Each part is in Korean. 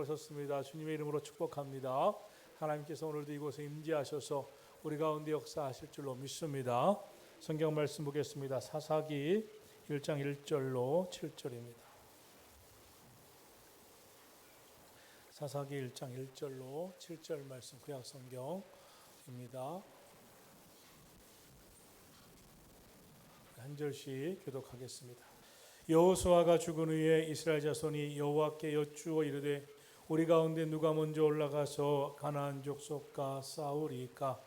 오셨습니다. 주님의 이름으로 축복합니다. 하나님께서 오늘도 이곳에 임재하셔서 우리 가운데 역사하실 줄로 믿습니다. 성경 말씀 보겠습니다. 사사기 1장 1절로 7절입니다. 사사기 1장 1절로 7절 말씀 구약 성경입니다. 한 절씩 교독하겠습니다. 여호수아가 죽은 후에 이스라엘 자손이 여호와께 여쭈어 이르되 우리 가운데 누가 먼저 올라가서 가나안 족속과 싸우리까?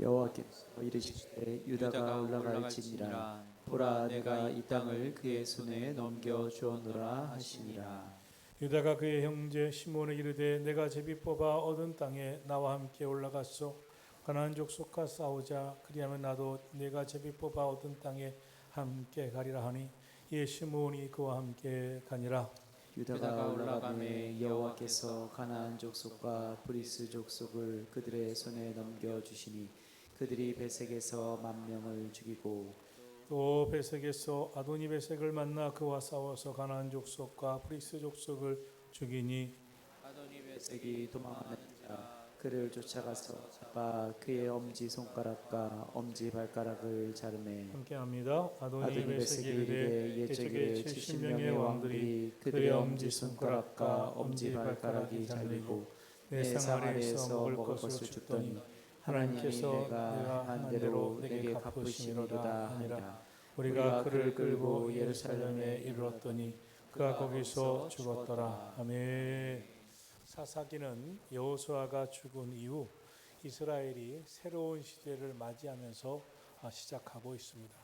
여호와께서 이르시되 유다가 올라갈지니라. 보라, 내가 이 땅을 그의 손에 넘겨 주었노라 하시니라. 유다가 그의 형제 시몬에 이르되 내가 제비 뽑아 얻은 땅에 나와 함께 올라갔소. 가나안 족속과 싸우자. 그리하면 나도 내가 제비 뽑아 얻은 땅에 함께 가리라 하니 이에 시몬이 그와 함께 가니라. 유다가 올라가매 여호와께서 가나안 족속과 브리스 족속을 그들의 손에 넘겨 주시니 그들이 베색에서 10,000명을 죽이고 또 베색에서 아도니 베색을 만나 그와 싸워서 가나안 족속과 브리스 족속을 죽이니 아도니 베색이 도망하는 자 그를 쫓아가서 잡아 그의 엄지 손가락과 엄지 발가락을 자르매 함께합니다. 아도니 베색이 이르되 옛적에 70명의 왕들이 그들의 엄지 손가락과 엄지 발가락이 잘리고 내 상 아래에서 먹을 것을 줬더니 하나님께서 내가 한 대로 내게 갚으시리로다 하니라. 우리가 그를 끌고 예루살렘에 이르렀더니 그가 거기서 죽었더라. 아멘. 사사기는 여호수아가 죽은 이후 이스라엘이 새로운 시대를 맞이하면서 시작하고 있습니다.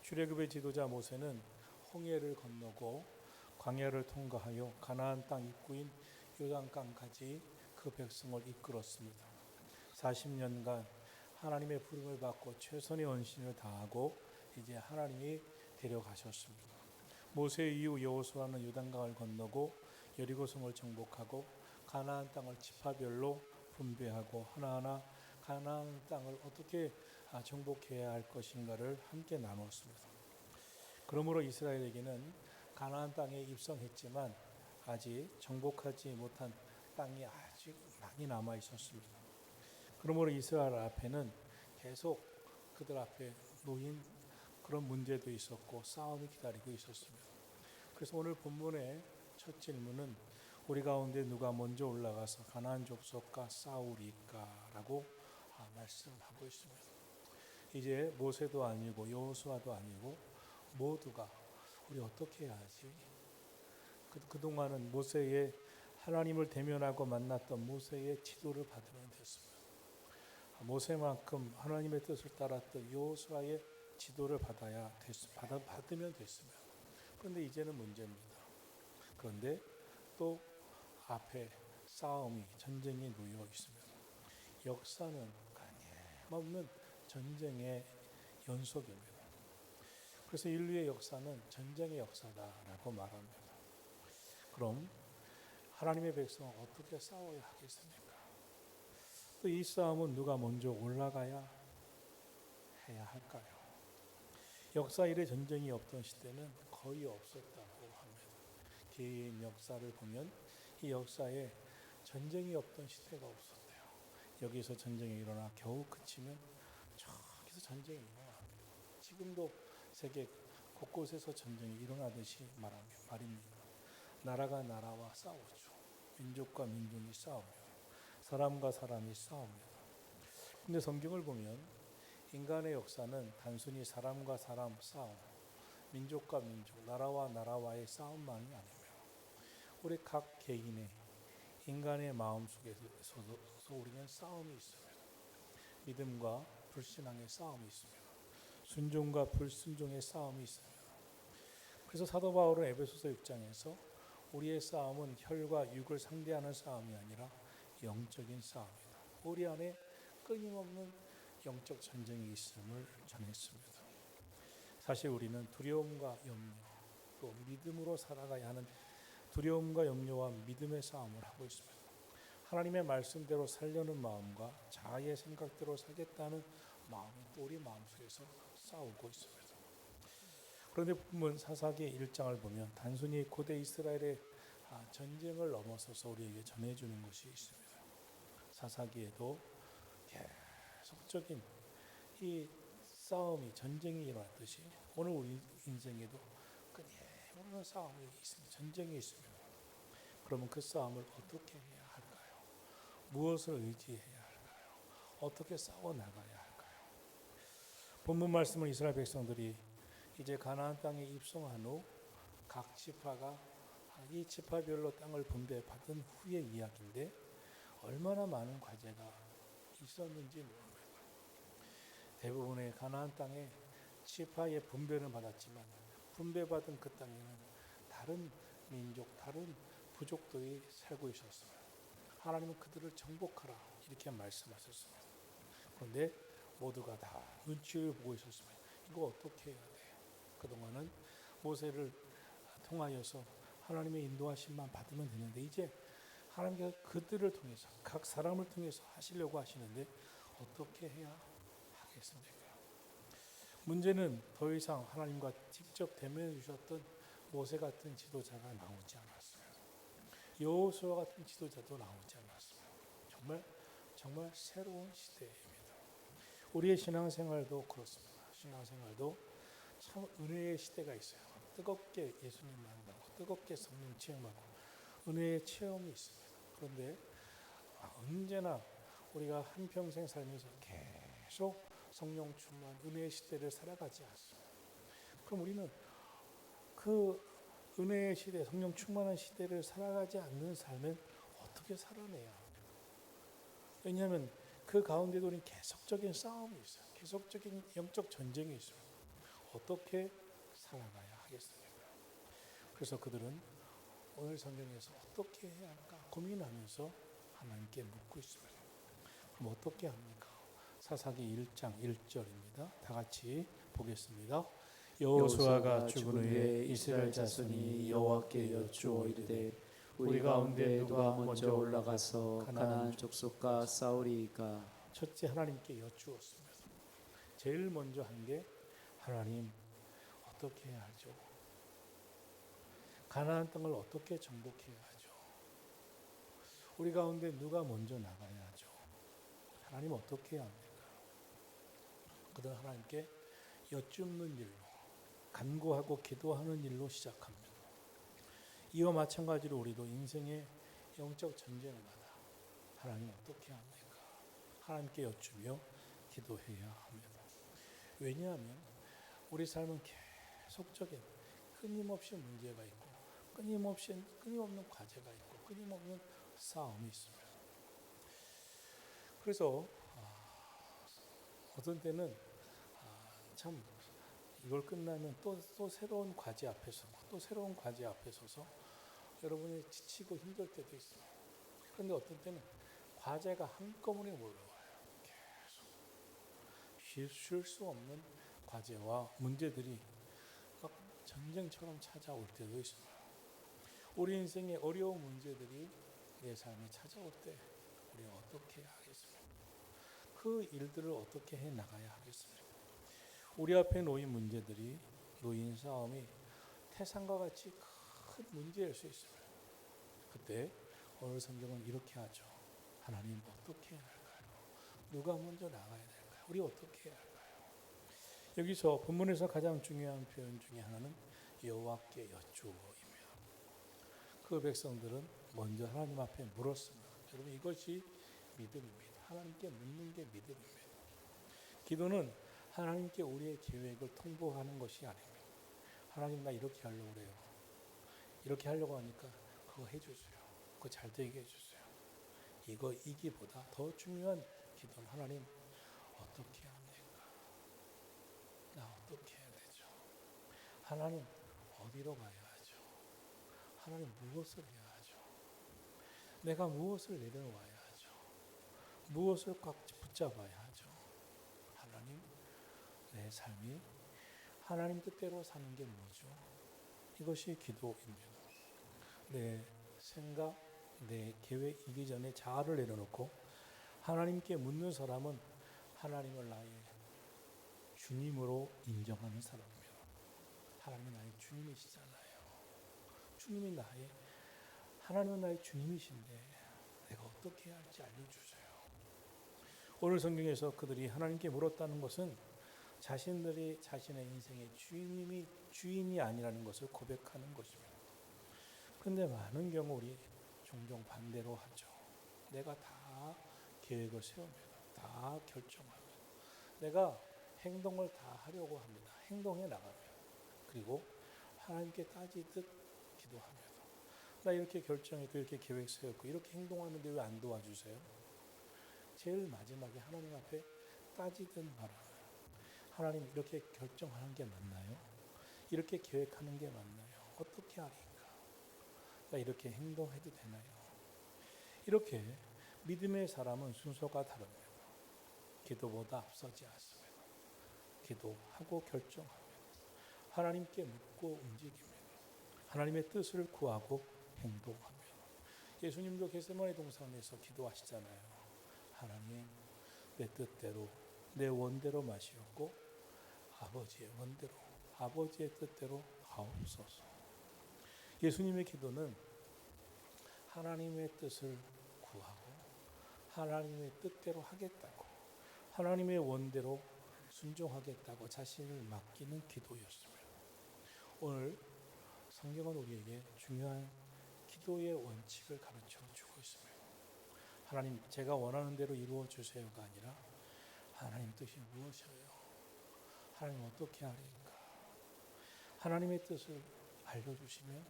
출애굽의 지도자 모세는 홍해를 건너고 광야를 통과하여 가나안 땅 입구인 요단강까지 그 백성을 이끌었습니다. 40년간 하나님의 부름을 받고 최선의 헌신을 다하고 이제 하나님이 데려가셨습니다. 모세 이후 여호수아는 요단강을 건너고 여리고성을 정복하고 가나안 땅을 지파별로 분배하고 하나하나 가나안 땅을 어떻게 정복해야 할 것인가를 함께 나눴습니다. 그러므로 이스라엘에게는 가나안 땅에 입성했지만 아직 정복하지 못한 땅이 아직 많이 남아 있었습니다. 그러므로 이스라엘 앞에는 계속 그들 앞에 놓인 그런 문제도 있었고 싸움이 기다리고 있었습니다. 그래서 오늘 본문의 첫 질문은 우리 가운데 누가 먼저 올라가서 가나안 족속과 싸우리까라고 말씀하고 있습니다. 이제 모세도 아니고 여호수아도 아니고 모두가 우리 어떻게 해야 하지? 그동안은 모세의 하나님을 대면하고 만났던 모세의 지도를 받으면 됐습니다. 모세만큼 하나님의 뜻을 따랐던 여호수아의 지도를 받으면 됐습니다. 그런데 이제는 문제입니다. 그런데 또 앞에 싸움이 전쟁이 놓여 있습니다. 역사는 없는 전쟁의 연속입니다. 그래서 인류의 역사는 전쟁의 역사다라고 말합니다. 그럼 하나님의 백성은 어떻게 싸워야 하겠습니까? 또 이 싸움은 누가 먼저 올라가야 해야 할까요? 역사 이래 전쟁이 없던 시대는 거의 없었다고 합니다. 긴 역사를 보면 이 역사에 전쟁이 없던 시대가 없었대요. 여기서 전쟁이 일어나 겨우 그치면 저기서 전쟁이 일어납니다. 지금도 세계 곳곳에서 전쟁이 일어나듯이 말입니다. 나라가 나라와 싸우죠. 민족과 민족이 싸우며 사람과 사람이 싸웁니다. 근데 성경을 보면 인간의 역사는 단순히 사람과 사람 싸움, 민족과 민족, 나라와 나라와의 싸움만이 아닙니다. 우리 각 개인의 인간의 마음속에서도 우리는 싸움이 있습니다. 믿음과 불신앙의 싸움이 있습니다. 순종과 불순종의 싸움이 있습니다. 그래서 사도 바울은 에베소서 6장에서 우리의 싸움은 혈과 육을 상대하는 싸움이 아니라 영적인 싸움이다. 우리 안에 끊임없는 영적 전쟁이 있음을 전했습니다. 사실 우리는 두려움과 염려, 또 믿음으로 살아가야 하는 두려움과 염려와 믿음의 싸움을 하고 있습니다. 하나님의 말씀대로 살려는 마음과 자아의 생각대로 살겠다는 마음이 또 우리 마음속에서 싸우고 있습니다. 그런데 본문 사사기 1장을 보면 단순히 고대 이스라엘의 전쟁을 넘어서서 우리에게 전해주는 것이 있습니다. 사사기에도 계속적인 이 싸움이 전쟁이 일어났듯이 오늘 우리 인생에도 끊임없는 싸움이 있습니다. 전쟁이 있습니다. 그러면 그 싸움을 어떻게 해야 할까요? 무엇을 의지해야 할까요? 어떻게 싸워 나가야 할까요? 본문 말씀은 이스라엘 백성들이 이제 가나안 땅에 입성한 후 각 지파가 이 지파별로 땅을 분배받은 후의 이야기인데 얼마나 많은 과제가 있었는지 모릅니다. 대부분의 가나안 땅에 지파의 분배는 받았지만 분배받은 그 땅에는 다른 민족, 다른 부족들이 살고 있었습니다. 하나님은 그들을 정복하라 이렇게 말씀하셨습니다. 그런데 모두가 다 눈치를 보고 있었습니다. 이거 어떻게 해야 돼? 그동안은 모세를 통하여서 하나님의 인도하심만 받으면 되는데 이제 하나님께서 그들을 통해서 각 사람을 통해서 하시려고 하시는데 어떻게 해야 하겠습니까? 문제는 더 이상 하나님과 직접 대면해 주셨던 모세 같은 지도자가 나오지 않았어요. 여호수아 같은 지도자도 나오지 않았어요. 정말 새로운 시대입니다. 우리의 신앙생활도 그렇습니다. 신앙생활도 참 은혜의 시대가 있어요. 뜨겁게 예수님 만나고 뜨겁게 성령 체험하고 은혜의 체험이 있습니다. 그런데 언제나 우리가 한평생 살면서 계속 성령 충만 은혜의 시대를 살아가지 않습니다. 그럼 우리는 그 은혜의 시대, 성령 충만한 시대를 살아가지 않는 삶은 어떻게 살아내야 합니까? 왜냐하면 그 가운데도 우리는 계속적인 싸움이 있어요. 계속적인 영적 전쟁이 있어요. 어떻게 살아가야 하겠습니까? 그래서 그들은 오늘 성경에서 어떻게 해야 할까 고민하면서 하나님께 묻고 있습니다. 그럼 어떻게 합니까? 사사기 1장 1절입니다. 다 같이 보겠습니다. 여호수아가 죽은 후에 이스라엘 자손이 여호와께 여쭈어 이르되 우리 가운데 누가 먼저 올라가서 가나안 족속과 싸우리이까? 첫째 하나님께 여쭈었습니다. 제일 먼저 한 게 하나님 어떻게 해야 하죠? 가나안 땅을 어떻게 정복해야 하죠? 우리 가운데 누가 먼저 나가야 하죠? 하나님 어떻게 해야 합니까? 그들은 하나님께 여쭙는 일로 간구하고 기도하는 일로 시작합니다. 이와 마찬가지로 우리도 인생의 영적 전쟁마다 하나님 어떻게 합니까? 하나님께 여쭈며 기도해야 합니다. 왜냐하면 우리 삶은 계속적인 끊임없이 문제가 있고 끊임없는 과제가 있고 끊임없는 싸움이 있습니다. 그래서 어떤 때는 참 이걸 끝나면 또 새로운 과제 앞에 서고 또 새로운 과제 앞에 서서 여러분이 지치고 힘들 때도 있어요. 그런데 어떤 때는 과제가 한꺼번에 몰려와요. 계속 쉴 수 없는 과제와 문제들이 막 전쟁처럼 찾아올 때도 있습니다. 우리 인생의 어려운 문제들이 내 삶에 찾아올 때 우리가 어떻게 하겠습니까? 그 일들을 어떻게 해 나가야 하겠습니까? 우리 앞에 놓인 문제들이 놓인 싸움이 태산과 같이 큰 문제일 수 있습니다. 그때 오늘 성경은 이렇게 하죠. 하나님 어떻게 해야 할까요? 누가 먼저 나가야 될까요? 우리 어떻게 해야 할까요? 여기서 본문에서 가장 중요한 표현 중에 하나는 여호와께 여쭈어입니다. 그 백성들은 먼저 하나님 앞에 물었습니다. 여러분 이것이 믿음입니다. 하나님께 묻는 게 믿음입니다. 기도는 하나님께 우리의 계획을 통보하는 것이 아닙니다. 하나님 나 이렇게 하려고 그래요. 이렇게 하려고 하니까 그거 해주세요. 그거 잘 되게 해주세요. 이기보다 더 중요한 기도는 하나님 어떻게 합니까? 나 어떻게 해야 되죠? 하나님 어디로 가야 하죠? 하나님 무엇을 해야 하죠? 내가 무엇을 내려와야 하죠? 무엇을 꽉 붙잡아야 하죠? 하나님 내 삶이 하나님 뜻대로 사는 게 뭐죠? 이것이 기도입니다. 내 생각, 내 계획 이기 전에 자아를 내려놓고 하나님께 묻는 사람은 하나님을 나의 주님으로 인정하는 사람입니다. 하나님은 나의 주님이시잖아요. 주님이 나의 하나님은 나의 주님이신데 내가 어떻게 해야 할지 알려주세요. 오늘 성경에서 그들이 하나님께 물었다는 것은 자신들이 자신의 인생의 주인이 아니라는 것을 고백하는 것입니다. 그런데 많은 경우 우리 종종 반대로 하죠. 내가 다 계획을 세웁니다. 다 결정합니다. 내가 행동을 다 하려고 합니다. 행동해 나갑니다. 그리고 하나님께 따지듯 기도합니다. 나 이렇게 결정했고 이렇게 계획 세웠고 이렇게 행동하는데 왜 안 도와주세요? 제일 마지막에 하나님 앞에 따지듯 말하는, 하나님 이렇게 결정하는 게 맞나요? 이렇게 계획하는 게 맞나요? 어떻게 하리까? 나 이렇게 행동해도 되나요? 이렇게 믿음의 사람은 순서가 다릅니다. 기도보다 앞서지 않습니다. 기도하고 결정합니다. 하나님께 묻고 움직입니다. 하나님의 뜻을 구하고 행동합니다. 예수님도 겟세마네 동산에서 기도하시잖아요. 하나님, 내 뜻대로 내 원대로 마시옵고 아버지의 원대로 아버지의 뜻대로 하옵소서. 예수님의 기도는 하나님의 뜻을 구하고 하나님의 뜻대로 하겠다고, 하나님의 원대로 순종하겠다고 자신을 맡기는 기도였습니다. 오늘 성경은 우리에게 중요한 기도의 원칙을 가르쳐 주고 있습니다. 하나님, 제가 원하는 대로 이루어 주세요가 아니라 하나님 뜻이 무엇이에요? 하나님 어떻게 하리까? 하나님의 뜻을 알려주시면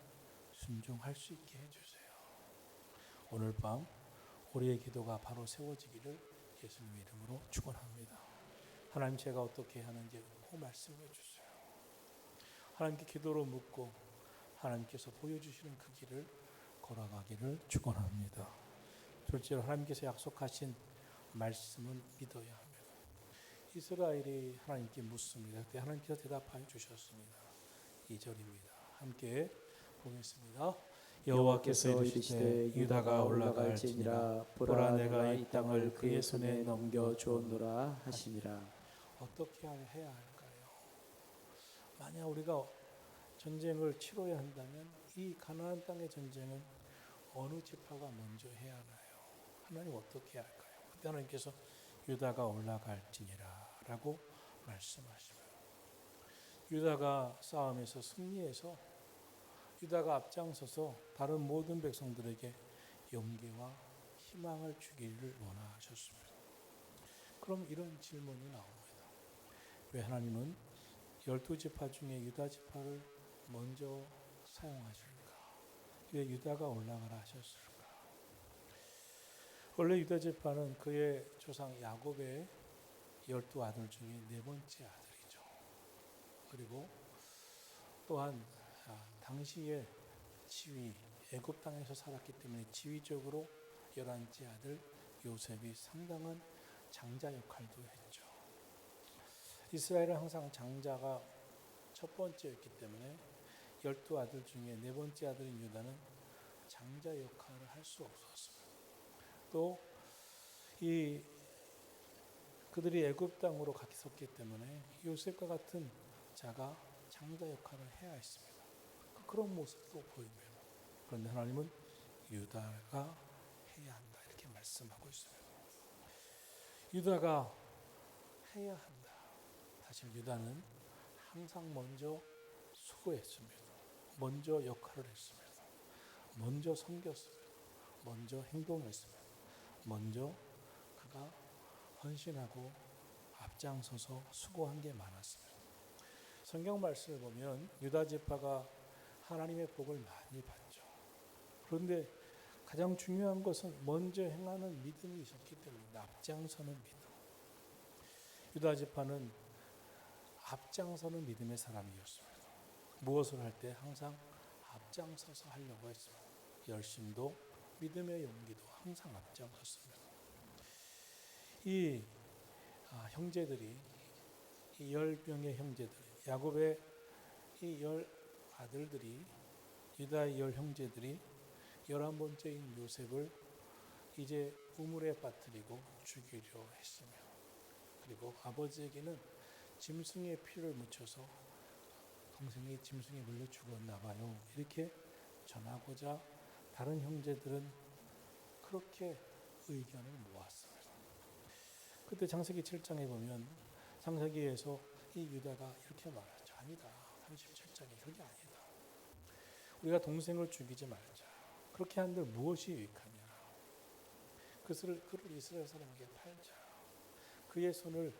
순종할 수 있게 해주세요. 오늘 밤 우리의 기도가 바로 세워지기를 예수님의 이름으로 축원합니다. 하나님, 제가 어떻게 하는지 꼭 말씀해 주세요. 하나님께 기도로 묻고 하나님께서 보여주시는 그 길을 걸어가기를 축원합니다. 둘째로 하나님께서 약속하신 말씀은 믿어야 합니다. 이스라엘이 하나님께 묻습니다. 그때 하나님께서 대답하여 주셨습니다. 2절입니다. 함께 보겠습니다. 여호와께서 이르시되 유다가 올라갈지니라 보라 내가 이 땅을 그의 손에 넘겨 주었노라 하시니라. 어떻게 해야 할까요? 만약 우리가 전쟁을 치러야 한다면 이 가나안 땅의 전쟁은 어느 지파가 먼저 해야 하나요? 하나님 어떻게 할까요? 그때 하나님께서 유다가 올라갈지니라 라고 말씀하십니다. 유다가 싸움에서 승리해서 유다가 앞장서서 다른 모든 백성들에게 용기와 희망을 주기를 원하셨습니다. 그럼 이런 질문이 나옵니다. 왜 하나님은 12지파 중에 유다 지파를 먼저 사용하실까? 왜 유다가 올라가라 하셨을까? 원래 유다 지파는 그의 조상 야곱의 12아들 중에 네 번째 아들이죠. 그리고 또한 당시의 지위, 애굽 땅에서 살았기 때문에 지위적으로 11째 아들 요셉이 상당한 장자 역할도 했죠. 이스라엘은 항상 장자가 첫 번째였기 때문에 12아들 중에 네 번째 아들인 유다는 장자 역할을 할 수 없었습니다. 또 그들이 애굽 땅으로 갔었기 때문에 요셉과 같은 자가 장자 역할을 해야 했습니다. 그런 모습도 보입니다. 그런데 하나님은 유다가 해야 한다 이렇게 말씀하고 있습니다. 유다가 해야 한다. 사실 유다는 항상 먼저 수고했습니다. 먼저 역할을 했습니다. 먼저 섬겼습니다. 먼저 행동했습니다. 먼저 그가 헌신하고 앞장서서 수고한 게 많았습니다. 성경 말씀을 보면 유다 지파가 하나님의 복을 많이 받죠. 그런데 가장 중요한 것은 먼저 행하는 믿음이 있었기 때문에 앞장서는 믿음. 유다 지파는 앞장서는 믿음의 사람이었습니다. 무엇을 할 때 항상 앞장서서 하려고 했습니다. 열심도 믿음의 용기도 항상 앞장섰습니다. 이 형제들이 이 10명의 형제들, 야곱의 이 10 아들들이 유다의 10 형제들이 11번째인 요셉을 이제 우물에 빠뜨리고 죽이려 했으며, 그리고 아버지에게는 짐승의 피를 묻혀서 동생이 짐승에 물려 죽었나 봐요 이렇게 전하고자 다른 형제들은 그렇게 의견을 모았어요. 그때 창세기 7장에 보면 창세기에서 이 유다가 이렇게 말하죠. 아니다. 37장에 그게 아니다. 우리가 동생을 죽이지 말자. 그렇게 한들 무엇이 유익하냐. 그를 이스라엘 사람에게 팔자. 그의 손을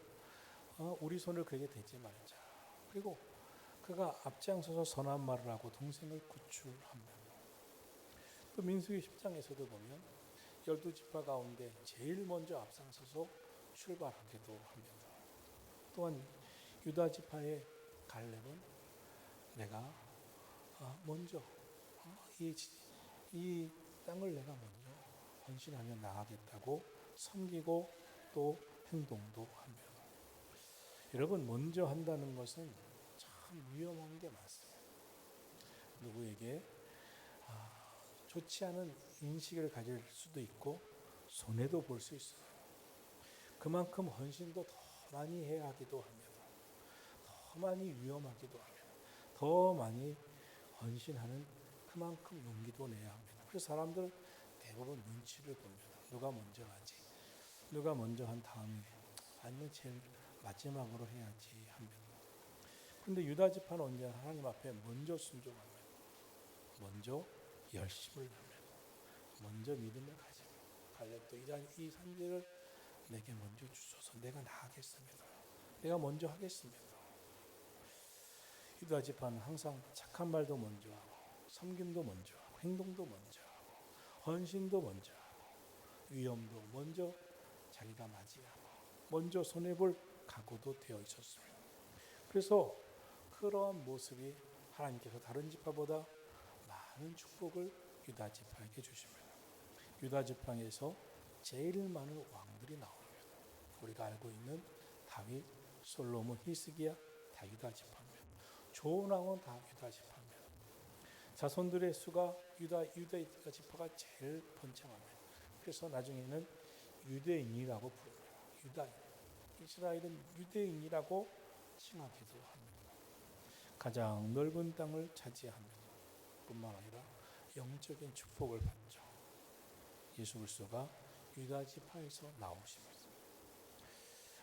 우리 손을 그에게 대지 말자. 그리고 그가 앞장서서 선한 말을 하고 동생을 구출합니다. 또 민수기 10장에서도 보면 12지파 가운데 제일 먼저 앞장서서 출발하기도 합니다. 또한 유다 지파의 갈렙은 내가 먼저 이 땅을 내가 먼저 헌신하며 나가겠다고 섬기고 또 행동도 합니다. 여러분, 먼저 한다는 것은 참 위험한 게 많습니다. 누구에게 좋지 않은 인식을 가질 수도 있고 손해도 볼 수 있어요. 그만큼 헌신도 더 많이 해야 하기도 합니다. 더 많이 위험하기도 합니다. 더 많이 헌신하는 그만큼 용기도 내야 합니다. 그래서 사람들 대부분 눈치를 봅니다. 누가 먼저 하지? 누가 먼저 한 다음에 아니면 제일 마지막으로 해야지 합니다. 그런데 유다 지파는 언제 하나님 앞에 먼저 순종합니다. 먼저 열심을 합니다. 먼저 믿음을 가집니다. 갈렙도 이 산지를 내게 먼저 주소서. 내가 나가겠습니다. 내가 먼저 하겠습니다. 유다 지파는 항상 착한 말도 먼저 하고 섬김도 먼저 하고 행동도 먼저 하고 헌신도 먼저 하고 위험도 먼저 자기가 맞이하고 먼저 손해볼 각오도 되어 있었습니다. 그래서 그러한 모습이 하나님께서 다른 지파보다 많은 축복을 유다 지파에게 주십니다. 유다 지파에서 제일 많은 왕들이 나옵니다. 우리가 알고 있는 다윗, 솔로몬, 히스기야 다 유다 지파입니다. 좋은 왕은 다 유다 지파입니다. 자손들의 수가 유다 지파가 제일 번창합니다. 그래서 나중에는 유대인이라고 부릅니다. 유다인, 이스라엘은 유대인이라고 칭하기도 합니다. 가장 넓은 땅을 차지합니다. 뿐만 아니라 영적인 축복을 받죠. 예수 그리스도가 유다 지파에서 나오십니다.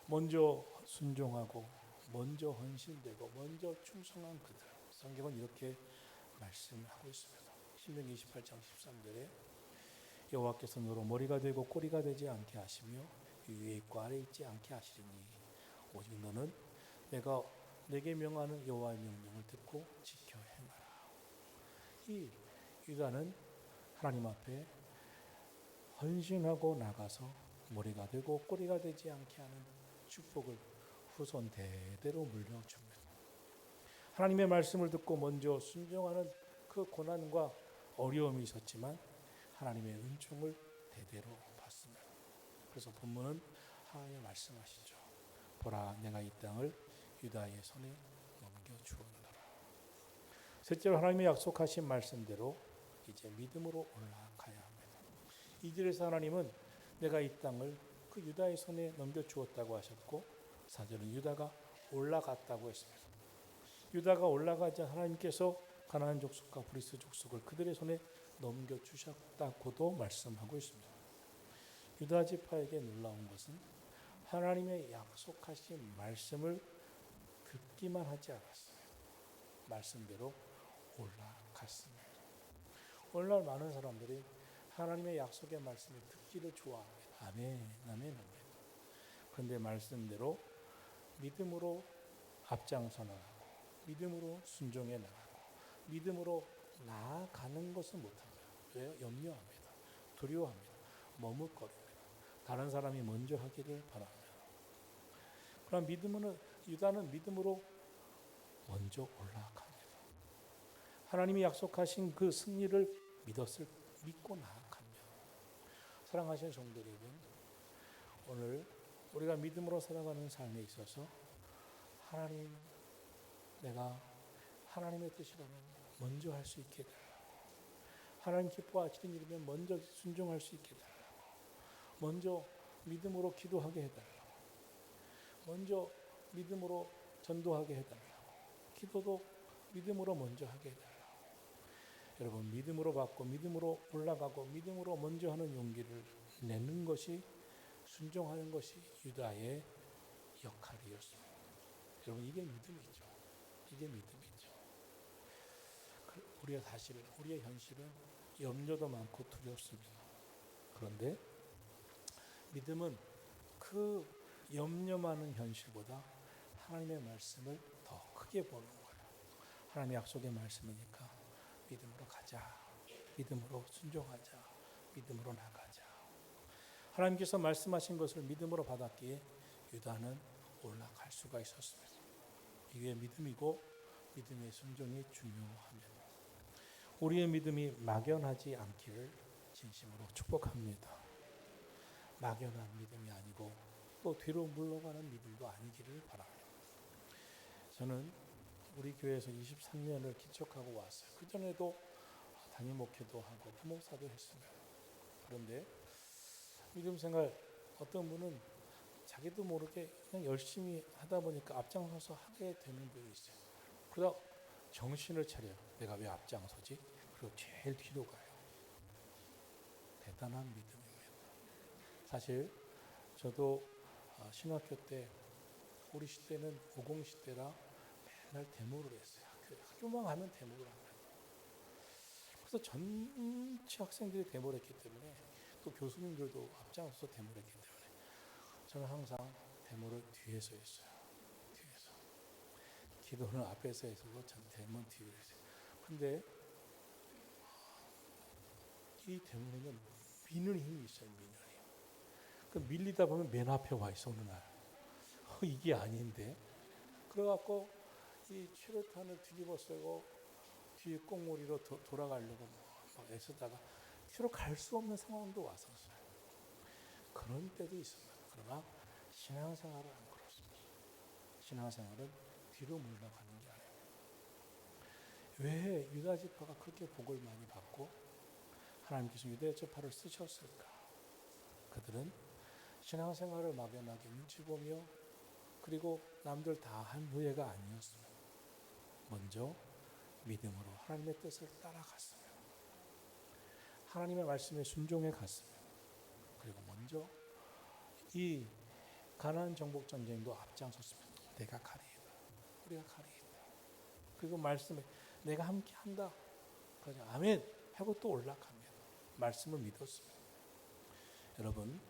먼저 순종하고 먼저 헌신되고 먼저 충성한 그들, 성경은 이렇게 말씀하고 있습니다. 신명기 28장 13절에 여호와께서 너로 머리가 되고 꼬리가 되지 않게 하시며 위에 있고 아래 있지 않게 하시리니 오직 너는 내가 내게 명하는 여호와의 명령을 듣고 지켜 행하라. 이 유다는 하나님 앞에 헌신하고 나가서 머리가 되고 꼬리가 되지 않게 하는 축복을 후손 대대로 물려줍니다. 하나님의 말씀을 듣고 먼저 순종하는 그 고난과 어려움이 있었지만 하나님의 은총을 대대로 받습니다. 그래서 본문은 하나님의 말씀하시죠. 보라, 내가 이 땅을 유다의 손에 넘겨주었노라. 셋째로 하나님의 약속하신 말씀대로 이제 믿음으로 올라가야 합니다. 2절에서 하나님은 내가 이 땅을 그 유다의 손에 넘겨주었다고 하셨고 4절은 유다가 올라갔다고 했습니다. 유다가 올라가자 하나님께서 가나안 족속과 브리스 족속을 그들의 손에 넘겨주셨다고도 말씀하고 있습니다. 유다 지파에게 놀라운 것은 하나님의 약속하신 말씀을 듣기만 하지 않았어요. 말씀대로 올라갔습니다. 오늘날 많은 사람들이 하나님의 약속의 말씀을 듣기를 좋아합니다. 아멘, 아멘, 아멘. 그런데 말씀대로 믿음으로 앞장서 나가고 믿음으로 순종해 나가고 믿음으로 나아가는 것은 못합니다. 왜요? 염려합니다. 두려워합니다. 머뭇거립니다. 다른 사람이 먼저 하기를 바랍니다. 그럼 유다는 믿음으로 먼저 올라갑니다. 하나님이 약속하신 그 승리를 믿고 나아갑니다. 사랑하시는 성도 여러분, 오늘 우리가 믿음으로 살아가는 삶에 있어서 하나님, 내가 하나님의 뜻이라면 먼저 할 수 있게 해달라고, 하나님 기뻐하시는 일이면 먼저 순종할 수 있게 해달라고, 먼저 믿음으로 기도하게 해달라고, 먼저 믿음으로 전도하게 해달라고, 기도도 믿음으로 먼저 하게 해달라고, 여러분 믿음으로 받고 믿음으로 올라가고 믿음으로 먼저 하는 용기를 내는 것이 순종하는 것이 유다의 역할이었습니다. 여러분 이게 믿음이죠. 이게 믿음이죠. 우리가 사실 우리의 현실은 염려도 많고 두렵습니다. 그런데 믿음은 그 염려 많은 현실보다 하나님의 말씀을 더 크게 보는 거예요. 하나님의 약속의 말씀이니까 믿음으로 가자. 믿음으로 순종하자. 믿음으로 나가자. 하나님께서 말씀하신 것을 믿음으로 받았기에 유다는 올라갈 수가 있었습니다. 이게 믿음이고 믿음의 순종이 중요합니다. 우리의 믿음이 막연하지 않기를 진심으로 축복합니다. 막연한 믿음이 아니고 또 뒤로 물러가는 믿음도 아니기를 바랍니다. 저는 우리 교회에서 23년을 기척하고 왔어요. 그전에도 담임 목회도 하고 부목사도 했습니다. 그런데 믿음 생활 어떤 분은 자기도 모르게 그냥 열심히 하다 보니까 앞장서서 하게 되는 분이 있어요. 그러다 정신을 차려요. 내가 왜 앞장서지? 그리고 제일 뒤로 가요. 대단한 믿음입니다. 사실 저도 신학교 때 우리 시대는 50 시대라 맨날 데모를 했어요. 학교만 가면 데모를 합니다. 그래서 전체 학생들이 데모를 했기 때문에 또 교수님들도 앞장서서 데모를 했기 때문에 저는 항상 데모를 뒤에서 했어요. 뒤에서. 기도는 앞에서 했어도 전 데모는 뒤에 했어요. 근데 이 데모는 미는 힘이 있어요. 미는 힘. 그 밀리다 보면 맨 앞에 와 있어 어느 날. 이게 아닌데. 그래갖고 이 최루탄을 뒤집어 쓰고 뒤에 꽁무리로 돌아가려고 막 애쓰다가 뒤로 갈 수 없는 상황도 왔었어요. 그런 때도 있습니다. 그러나 신앙생활은 안 그렇습니다. 신앙생활은 뒤로 물러가는 게 아니에요. 왜 유다 지파가 그렇게 복을 많이 받고 하나님께서 유다 지파를 쓰셨을까? 그들은 신앙생활을 막연하게 눈치 보며 그리고 남들 다 한 후회가 아니었습니다. 먼저 믿음으로 하나님의 뜻을 따라갔으며 하나님의 말씀에 순종해 갔으며 그리고 먼저 이 가나안 정복 전쟁도 앞장섰습니다. 내가 가리이다. 우리가 가리이다. 그리고 말씀에 내가 함께 한다. 그래서 아멘 하고 또 올라갑니다. 말씀을 믿었습니다. 여러분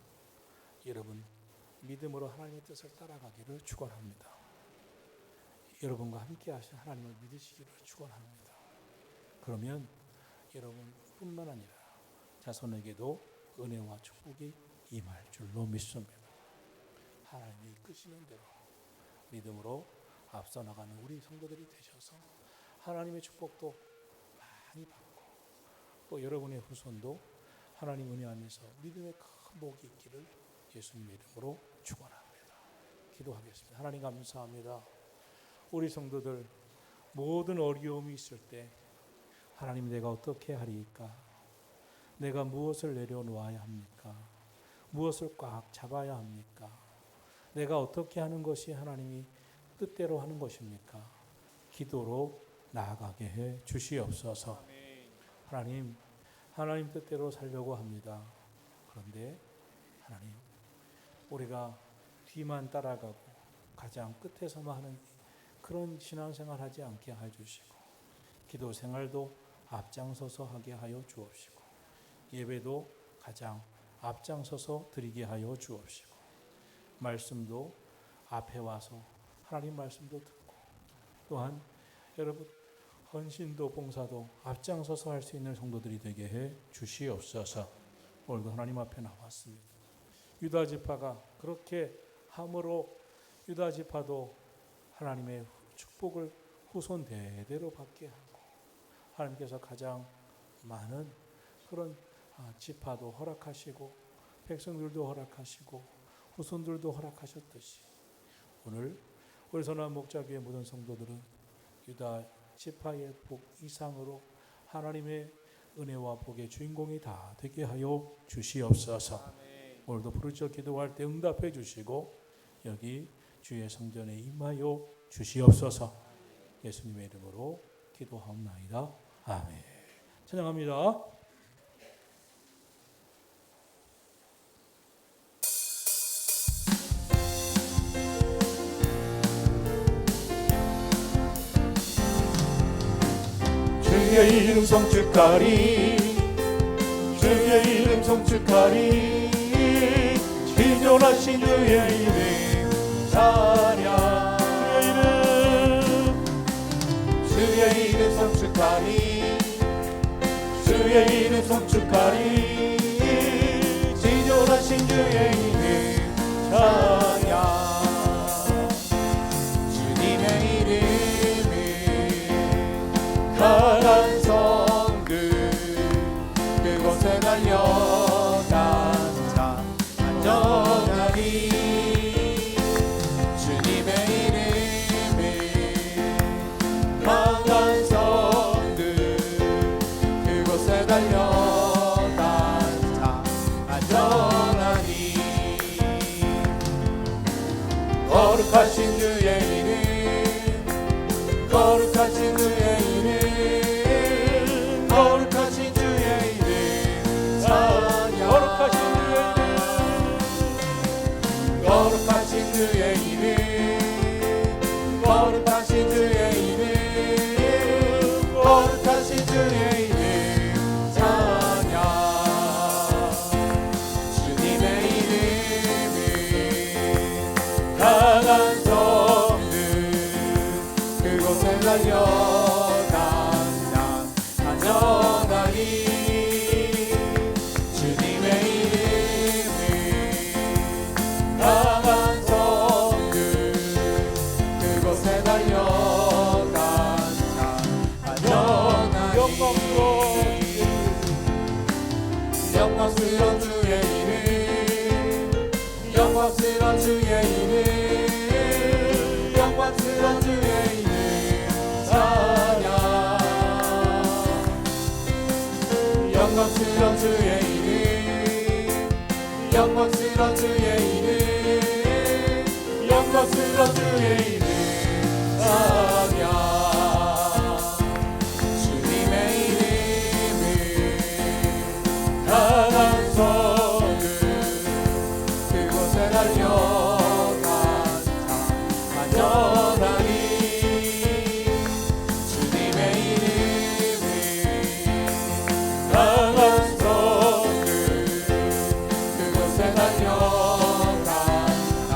믿음으로 하나님의 뜻을 따라가기를 축원합니다. 여러분과 함께 하신 하나님을 믿으시기를 축원합니다. 그러면 여러분뿐만 아니라 자손에게도 은혜와 축복이 임할 줄로 믿습니다. 하나님이 이끄시는 대로 믿음으로 앞서 나가는 우리 성도들이 되셔서 하나님의 축복도 많이 받고 또 여러분의 후손도 하나님 은혜 안에서 믿음의 큰 복이 있기를 예수님의 이름으로 축원합니다. 기도하겠습니다. 하나님 감사합니다. 우리 성도들 모든 어려움이 있을 때 하나님 내가 어떻게 하리이까? 내가 무엇을 내려놓아야 합니까? 무엇을 꽉 잡아야 합니까? 내가 어떻게 하는 것이 하나님이 뜻대로 하는 것입니까? 기도로 나아가게 해 주시옵소서. 하나님 뜻대로 살려고 합니다. 그런데 하나님 우리가 뒤만 따라가고 가장 끝에서만 하는 그런 신앙생활 하지 않게 해주시고 기도 생활도 앞장서서 하게 하여 주옵시고 예배도 가장 앞장서서 드리게 하여 주옵시고 말씀도 앞에 와서 하나님 말씀도 듣고 또한 여러분 헌신도 봉사도 앞장서서 할 수 있는 성도들이 되게 해 주시옵소서. 오늘도 하나님 앞에 나왔습니다. 유다 지파가 그렇게 함으로 유다 지파도 하나님의 축복을 후손 대대로 받게 하고 하나님께서 가장 많은 그런 지파도 허락하시고 백성들도 허락하시고 후손들도 허락하셨듯이 오늘 우리 선한 목자교회 모든 성도들은 유다 지파의 복 이상으로 하나님의 은혜와 복의 주인공이 다 되게 하여 주시옵소서. 오늘도 부르짖어 기도할 때 응답해 주시고 여기 주의 성전에 임하여 주시옵소서. 예수님의 이름으로 기도하옵나이다. 아멘. 찬양합니다. 주의 이름 성축하리 주의 이름 성축하리 기존하신 주의 이름 찬양 주의 이름 성축하리 주의 이름 성축하리 기존하신 주의 이름 찬양 주님의 이름은 강한 성들 그곳에 달려간 자 안전하리 주님의 이름은 강한 성들 그곳에 달려간 자 안전하리 거룩하신 주의 이름 거룩하신 주의 이름 거룩하신 주의 이름 찬양 거룩하신 주의 이름 거룩하신 주의 이름 거룩하신 주의 이름 찬양 주님의 이름은 강한 성들 그곳에 달려간 자 안전하리 주님의 이름은 강한 성들 그곳에 달려간 자 안전하리 영광스러운 주의 이름 영광스러운 주의 이름 영광스러운 주의 이름 찬양 영광스러운 주의 이름 영광스러운 주의 이름 영광스러운 주의 이름 찬양 주님의 이름은 강한 성들 그곳에 달려간 자 안전하리 주님의 이름은 강한 성들 그곳에 달려간 자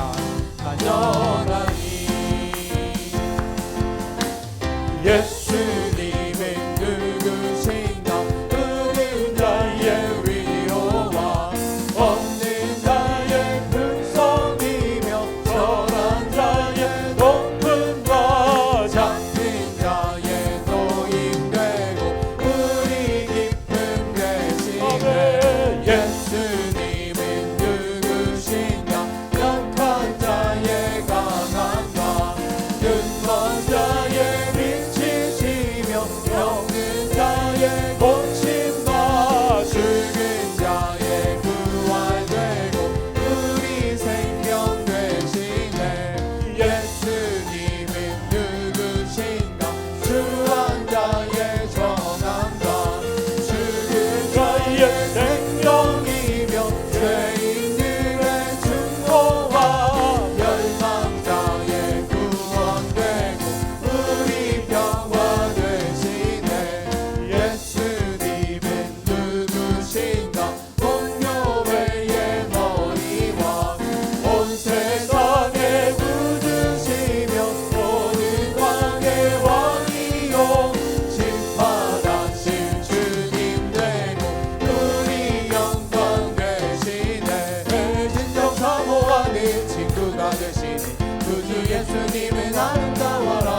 안전하리 예수님은 누구신가 그는 자의 위로와 없는 자의 풍성이며 선한 자의 높음과 작은 자의 노임되고 우리 기쁨 되시네 예수님은 누구신가 약한 자의 강함과 눈먼 자의 빛이시며 병든 자의 고침과 죽은 자의 부활되고 우리 생명 되시네 예수님은 누구신가 주한 자의 정함과 죽은 자의 생명이며 죄인들의 증거와 멸망자의 구원되고 우리 평화 되시네 예수님은 누구신가 공교회의 머리와 온 세상의 구주시며 모든 왕의 왕이요 심판하실 주님 되고 우리 영광 되시네 진정 사모하는 친구가 되시니 구주 예수님은 아름다워라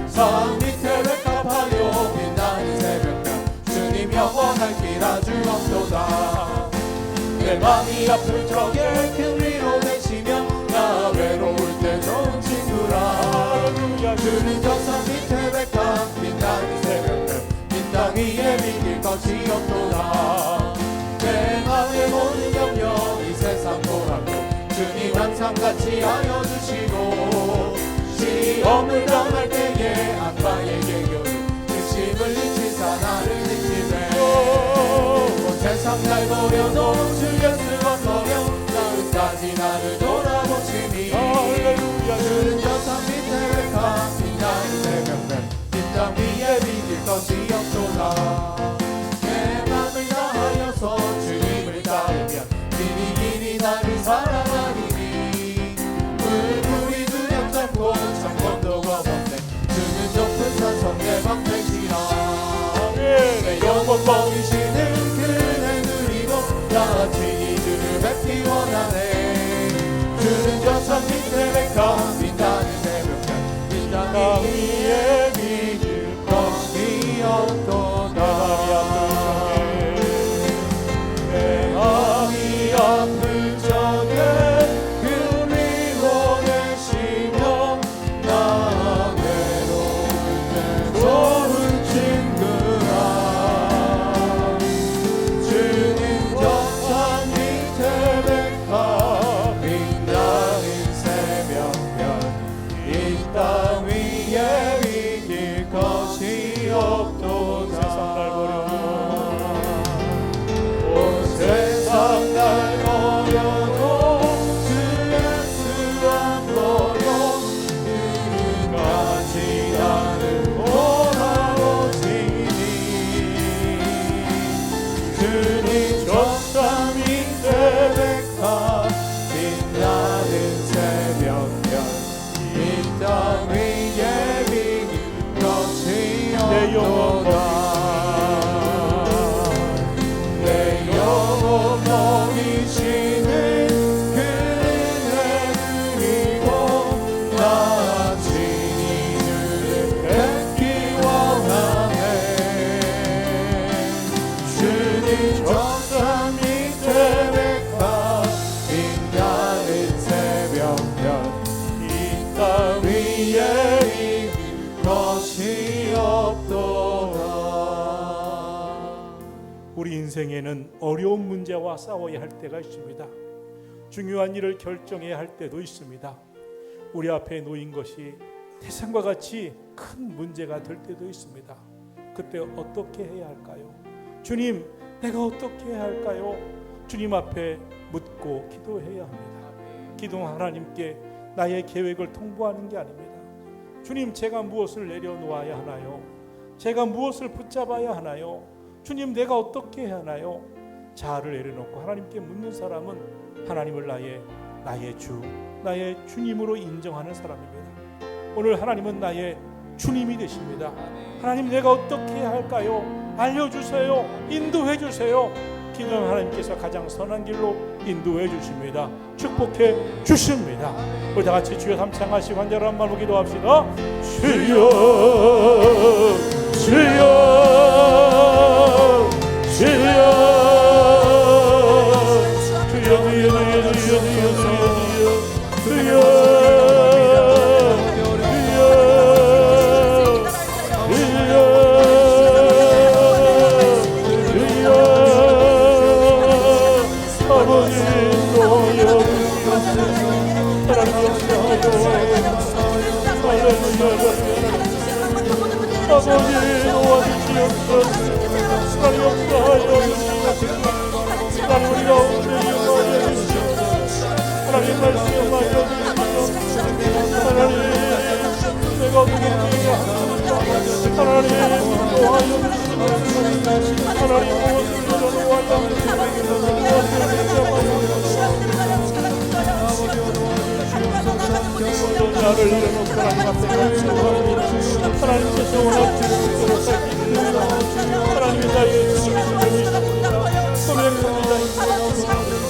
산 밑에 백합하여 빛나는 새벽별 주님 영원할 길 아주 없도다 내 맘이 아플 적에 큰 위로 되시며 나 외로울 때 좋은 친구라 주는 저 산 밑에 백합 빛나는 새벽별 빈땅 위에 비길 것이 없도다 내 맘의 모든 염려 이 세상 보라고 주님 항상 같이 하여 주시고 시험을 당할 때에 악마에게 교리 그 힘을 잊히사 나를 지키네 세상 날 버려도 주 예수와 서려 끝까지 나를 돌아보시니 그는 저 산 밑에 백합 빛나는 새벽별 빈땅 위에 비길 것이 없도다 내 맘을 다하여서 주님을 따르면 길이 나를 사랑하리니 물불이 두렵 잡고 창문도 겁없네 주는 높은 산성 내 방패시라 내 영혼 먹이시는 그네 누리고 나같이 주를 뵙기 원하네 주는 저 산 밑에 백합 빛나는 새벽별 빈땅 위에 비길 것이 없도다 내 마음이 아플 적에 그리고 계시며 나 외로울 때 좋은 친구라 주님 저 산 밑에 백합 빛나는 새벽별 이 땅 위에 비길 것이 없도다 세상 날 버려도 주 예수 안 버려 끝까지 나를 돌아오시니 주님 저 산 밑에 백합 빛나는 새벽별 이 땅 위에 비길 것이 없도다 먹이시는 그네 누리고 나같이 주를 뵙기 원하네 주님 저 산 밑에 백합 빛나는 새벽별 이 땅 위에 비길 것이 없도다 우리 인생에는 어려운 문제와 싸워야 할 때가 있습니다. 중요한 일을 결정해야 할 때도 있습니다. 우리 앞에 놓인 것이 태산과 같이 큰 문제가 될 때도 있습니다. 그때 어떻게 해야 할까요? 주님, 내가 어떻게 해야 할까요? 주님 앞에 묻고 기도해야 합니다. 기도는 하나님께 나의 계획을 통보하는 게 아닙니다. 주님, 제가 무엇을 내려놓아야 하나요? 제가 무엇을 붙잡아야 하나요? 주님, 내가 어떻게 해야 하나요? 자아를 내려놓고 하나님께 묻는 사람은 하나님을 나의 주, 나의 주님으로 인정하는 사람입니다. 오늘 하나님은 나의 주님이 되십니다. 하나님, 내가 어떻게 해야 할까요? 알려주세요. 인도해 주세요. 기도하면 하나님께서 가장 선한 길로 인도해 주십니다. 축복해 주십니다. 우리 다 같이 주여 삼창하시고 한 자로 한 말로 기도합시다. 주여 주여 주여 아버지 도와주시옵소서. 하나님 역사하여 주시옵소서. 하나님 우리 가운데 임하여 주시옵소서. 하나님 말씀하여 주시옵소서. 하나님 내가 누구인가 하나님 도와여 주시옵소서. 하나님 무엇을 내려놓아야 하는지 나를 내려놓고 하나님 앞에 하나님께서 원하시는 하나님이 나의 주님이십니다. 고백합니다.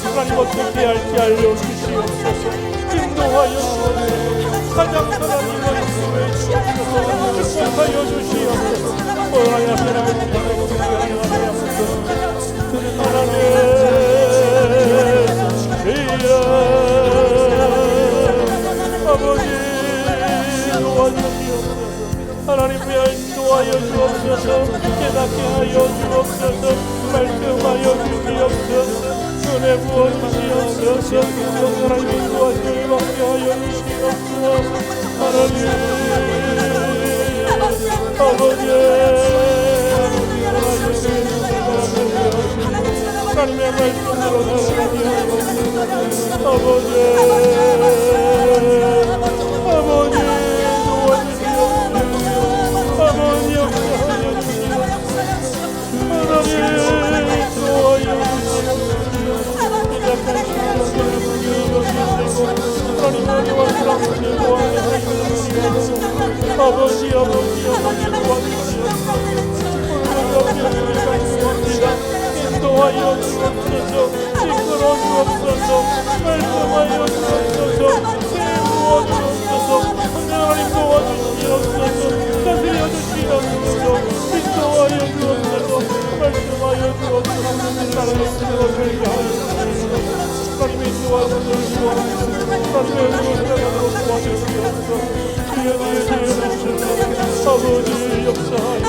하나님 어떻게 할지 알려주시옵소서. 인도하여 주옵소서. 가장 선한 일을 인도해 주옵소서. 축복하여 주시옵소서. 하나님 앞에 하나님 아버지 도와주시옵소서. 하나님 인도하여 주옵소서. 깨닫게 하여 주옵소서. 말씀하여 주시옵소서. 은혜 부어주시옵소서. 하나님 인도하시길 받게 하여 주시옵소서. 하나님 아버지 말씀으로 나아가니 아버지 도와주시옵소서. 아버지 역사하여 주시옵소서. 하나님 도와여 주시옵소서. 이작한 시간을 하나님 사랑을 도와내 아버지 도와주시옵소서. 인도하여 주옵소서. 이끌어 주옵소서. 말씀하여 주옵소서. 세우어 주옵소서. 하나님 도와주시옵소서. 다스려 주시옵소서. 인도하여 주옵소서. 말씀하여 주옵소서. 나라의 수고를 하여 주옵소서. 하나님의 도와주시옵소서. 하나님의 도와주시옵소서. 주여의 주옵소서. 아버지 역사하여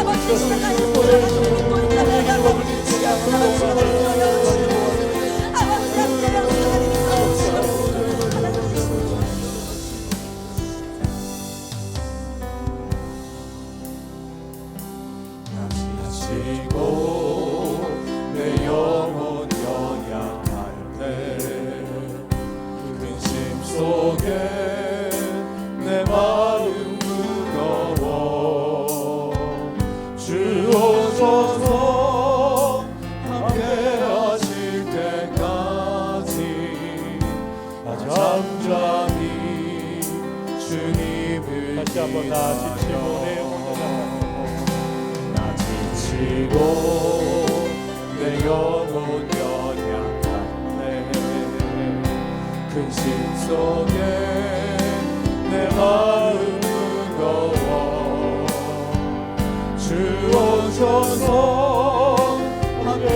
지치고 내 영혼 연약할 때 근심 속에 내 마음 무거워 주 오셔서 함께 하실 때까지 나 잠잠히 주님을 다시 한번 다 지치고 내 지치고 내 영혼 연약한데 근심 속에 내 마음 무거워 주 오셔서 함께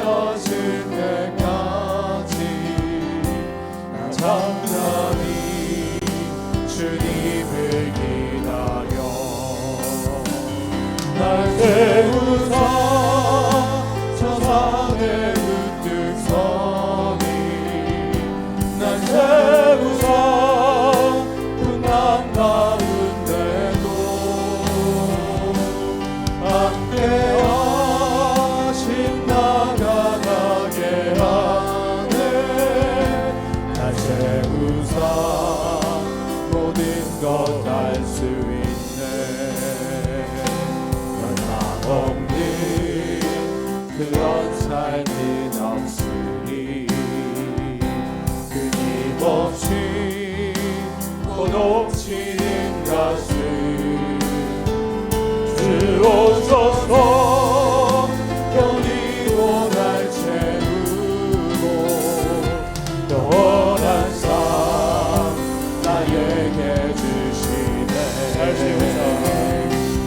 하실 때까지 나 잠잠히 주님을 기다려 날 세우사 저 산에 우뚝 서니 날 세우사 풍랑 가운데도 함께 하신 나가게 하네 날 세우사 모든 것 알 수 있네 없는 그런 삶은 없으니 끊임없이 고독치는 가슴 주 오셔서 견디고 날 채우고 영원한 삶 나에게 주시네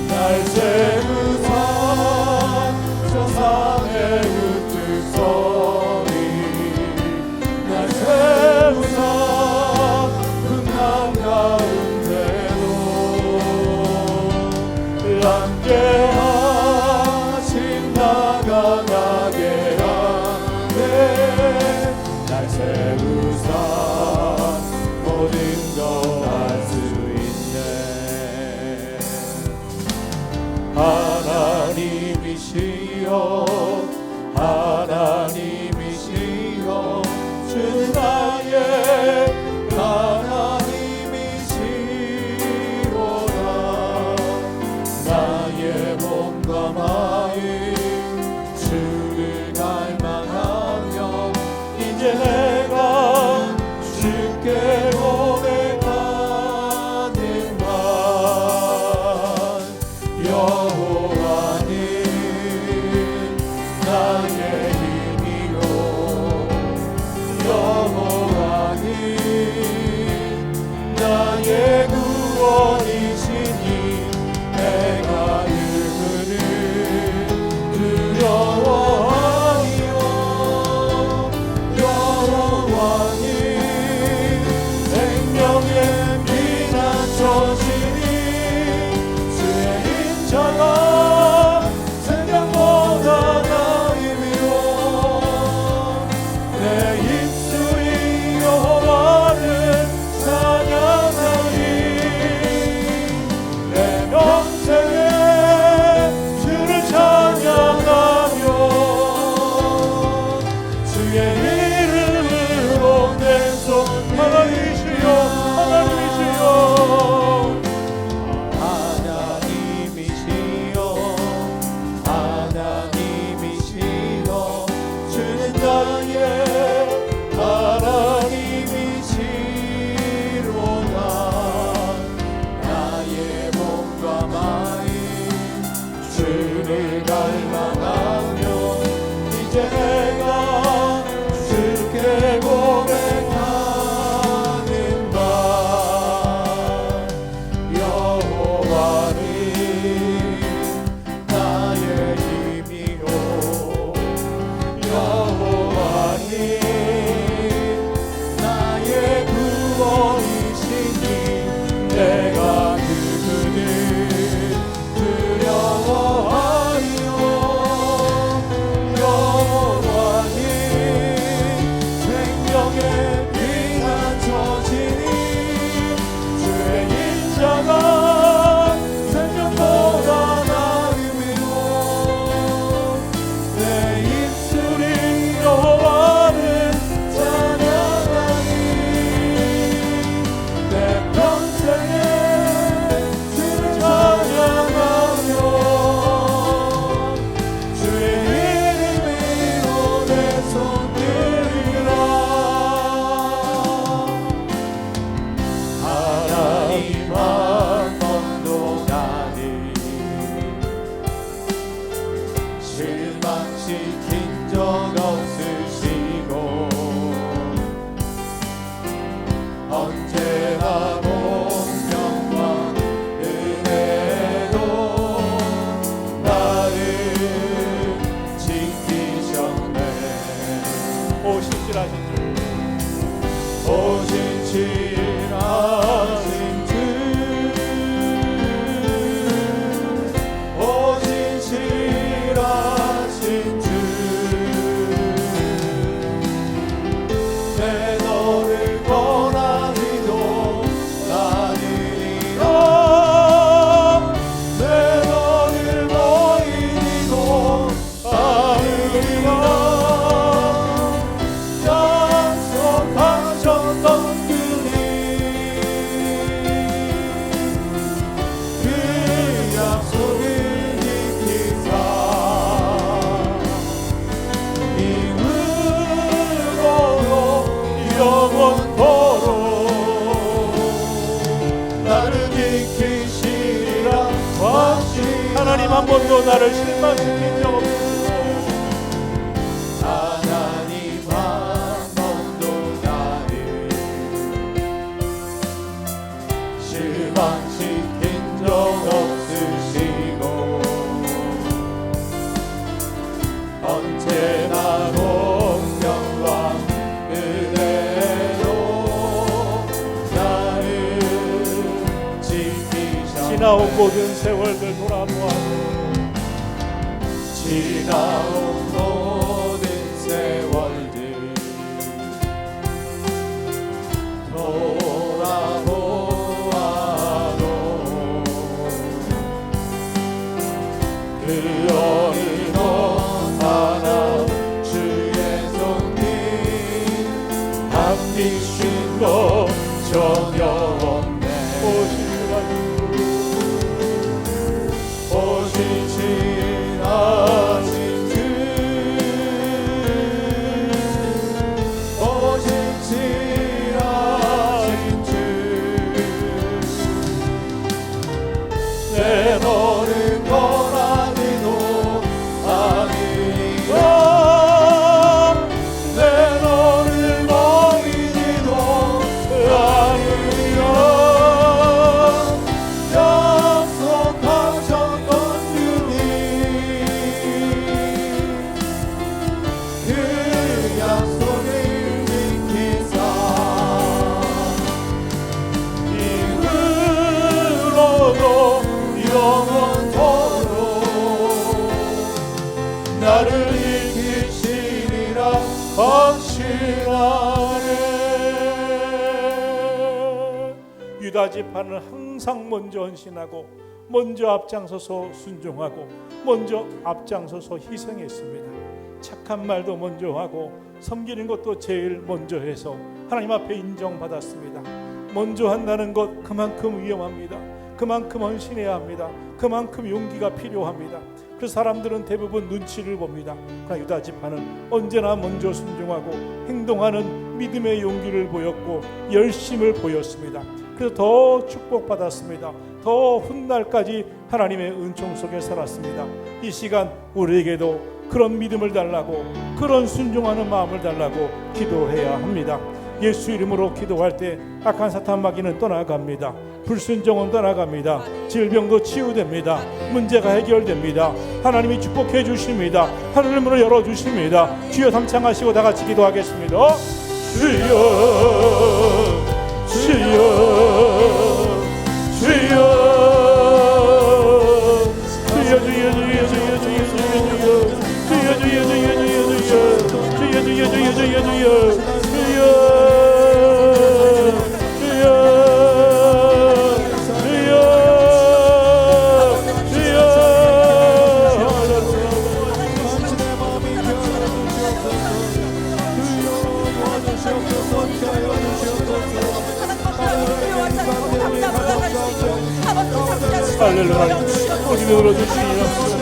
날 세우사 저 산에 우뚝 서리 날 세우사 풍랑 가운데도 함께 하신 나가게 하네 날 세우사 모든 것 알 수 있네 하나님이시여 하나님이시여 주는 나의 하나님이시로다 나의 몸과 마음 주를 갈망하며 이제 내가 주께 고백하는 말 여호와는 나의 힘이요 여호와는 나의 구원이시니 내가 그를 두려워하리요 여호와는 주의 이름으로 내 손 하나님이시여 하나님이시여 하나님이시여 주는 나의 하나님이시로다 나의 몸과 마음 주를 갈망하며 이제 내가 주께 고백하는 바 여호와는 나의 힘이요 여호와는 나의 구원이시니 내가 그분을 두려워하리요 여호와는 생명의 귀한 처지니 주의 인자가 생명보다 나음이요 내 입술이 여호와를 찬양하니 내 평생에 주를 찬양하며 주의 이름으로 내 손 들이라 하나님 한 번도 나를 실망시킨 적 없으시고 언제나 공평과 은혜로 나를 지키셨네 오신실하신 주 오신실하신 주 오신실하신 주 내 너를 권하기도 나누리라 내 너를 모이기도 나누리라 약속하셨던 그 약속을 지키사 이후로도 영원토록 나를 지키시리라 확신하노라 하나님 한 번도 나를 실망시킨 적 없으시고 하나님 한 번도 나를 실망시킨 적 없으시고 언제나 공평과 은혜로 나를 지키셨네 지나온 모든 세월들 돌아보아도 지나온 모든 세월들 돌아보아도 그 어느 하나 주의 손길 앞뒤신 것 전혀 없네 오신실하신 주 오신실하신 주 내 너를 권하기도 아니라 내 너를 모이기도 아니라 약속하셨던 주님 그 약속을 지키사 이후로도 영원토록 나를 이기시리라 확신하네 유다 지파는 항상 먼저 헌신하고 먼저 앞장서서 순종하고 먼저 앞장서서 희생했습니다. 착한 말도 먼저 하고 섬기는 것도 제일 먼저 해서 하나님 앞에 인정받았습니다. 먼저 한다는 것 그만큼 위험합니다. 그만큼 헌신해야 합니다. 그만큼 용기가 필요합니다. 그래서 사람들은 대부분 눈치를 봅니다. 그러나 유다 지파는 언제나 먼저 순종하고 행동하는 믿음의 용기를 보였고 열심을 보였습니다. 그래서 더 축복받았습니다. 더 훗날까지 하나님의 은총 속에 살았습니다. 이 시간 우리에게도 그런 믿음을 달라고, 그런 순종하는 마음을 달라고 기도해야 합니다. 예수 이름으로 기도할 때 악한 사탄 마귀는 떠나갑니다. 불순종은 떠나갑니다. 질병도 치유됩니다. 문제가 해결됩니다. 하나님이 축복해 주십니다. 하늘을 문을 열어주십니다. 주여 삼창하시고 다 같이 기도하겠습니다. 주여 주여 주여 주여 주여 주여 주여 주여 주여 주여 주여 주여 주여 주여 주여 주여 할렐루야. 우리 들어주시옵소서.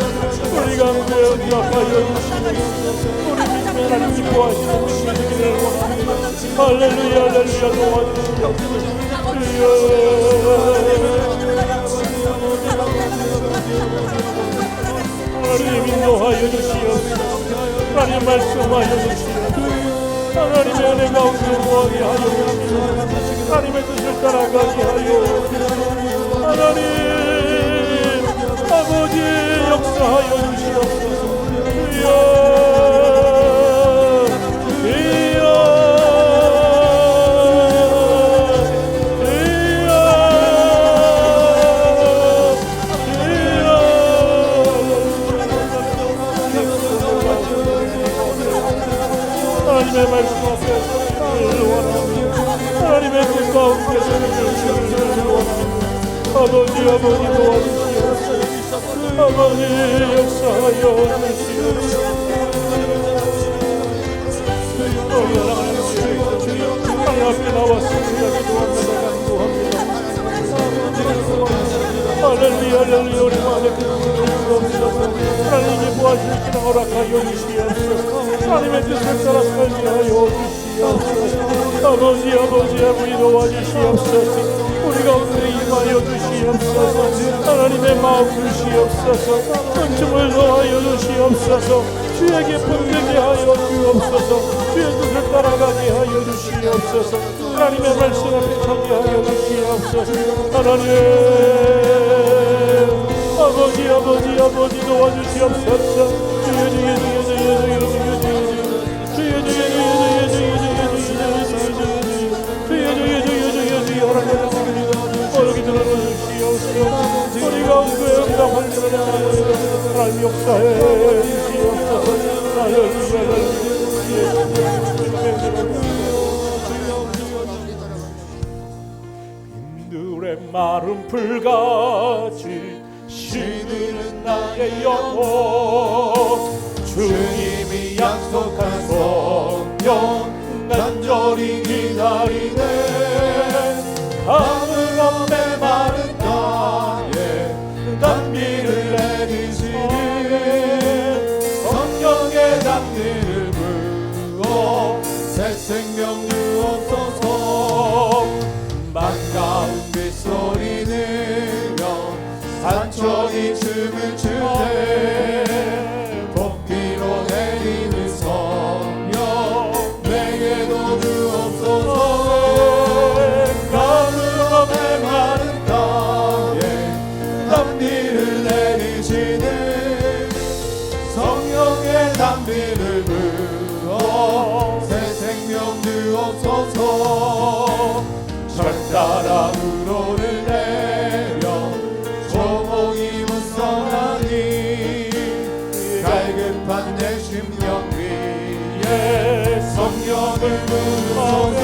우리 가운데 응답하여 주시옵소서. 우리 믿음에 하나님 기뻐하시는 우리 되기를 원합니다. 할렐루야 할렐루야 도와주시옵소서. 하나님 인도하여 주시옵소서. 하나님 말씀하여 주시옵소서. 하나님의 은혜 가운데 구하게 하여 주시옵소서. 하나님의 뜻을 따라가게 하여 주시옵소서. 하나님 아버지 역사하여 주시옵소서. 하나님의 말씀 앞에서 나를 원합니다. 하나님의 뜻 가운데서 나를 원합니다. 아버지 도와주시옵소서. 아버지 역사하여 주시옵소서. 하나님 앞에 나왔습니다. 기도합니다. 할렐루야 할렐루야. 우리 마음에 주옵소서. 하나님이 도와주시기를 허락하여 주시옵소서. 하나님의 뜻을 따라 살게 하여 주시옵소서. 아버지 도와주시옵소서. 우리 가운데 임하여 주시옵소서. 하나님의 마음 주시옵소서. 은총을 더하여 주시옵소서. 주의 기쁨 되게 하여 주옵소서. 주의 뜻을 따라가게 하여 주시옵소서. 하나님의 말씀 앞에 서게 하여 주시옵소서. 하나님 아버지 도와주시옵소서. 여기 들어주시옵소서. 우리 가운데 응답할 줄을 하나님 역사해 주시옵소서. 빈들의 마른 풀같이 시드는 나의 영혼, 주님이 약속한 성령 간절히 기다리네. 하늘 앞에 마른 땅에 단비를 내리시니 성령의 단비를 부어 새 생명 주옵소서. 반가운 빗소리 들려 산천이 춤을 추네. 복비로 내리는 성령 내게도 주옵소서. 마른 땅에 단비를 내리시는 성령의 단비를 부어 새 생명 주옵소서. 절따라 우로를 내려 조목이 묻성하니 갈급한 내 심령 위에 성령을 부으소서.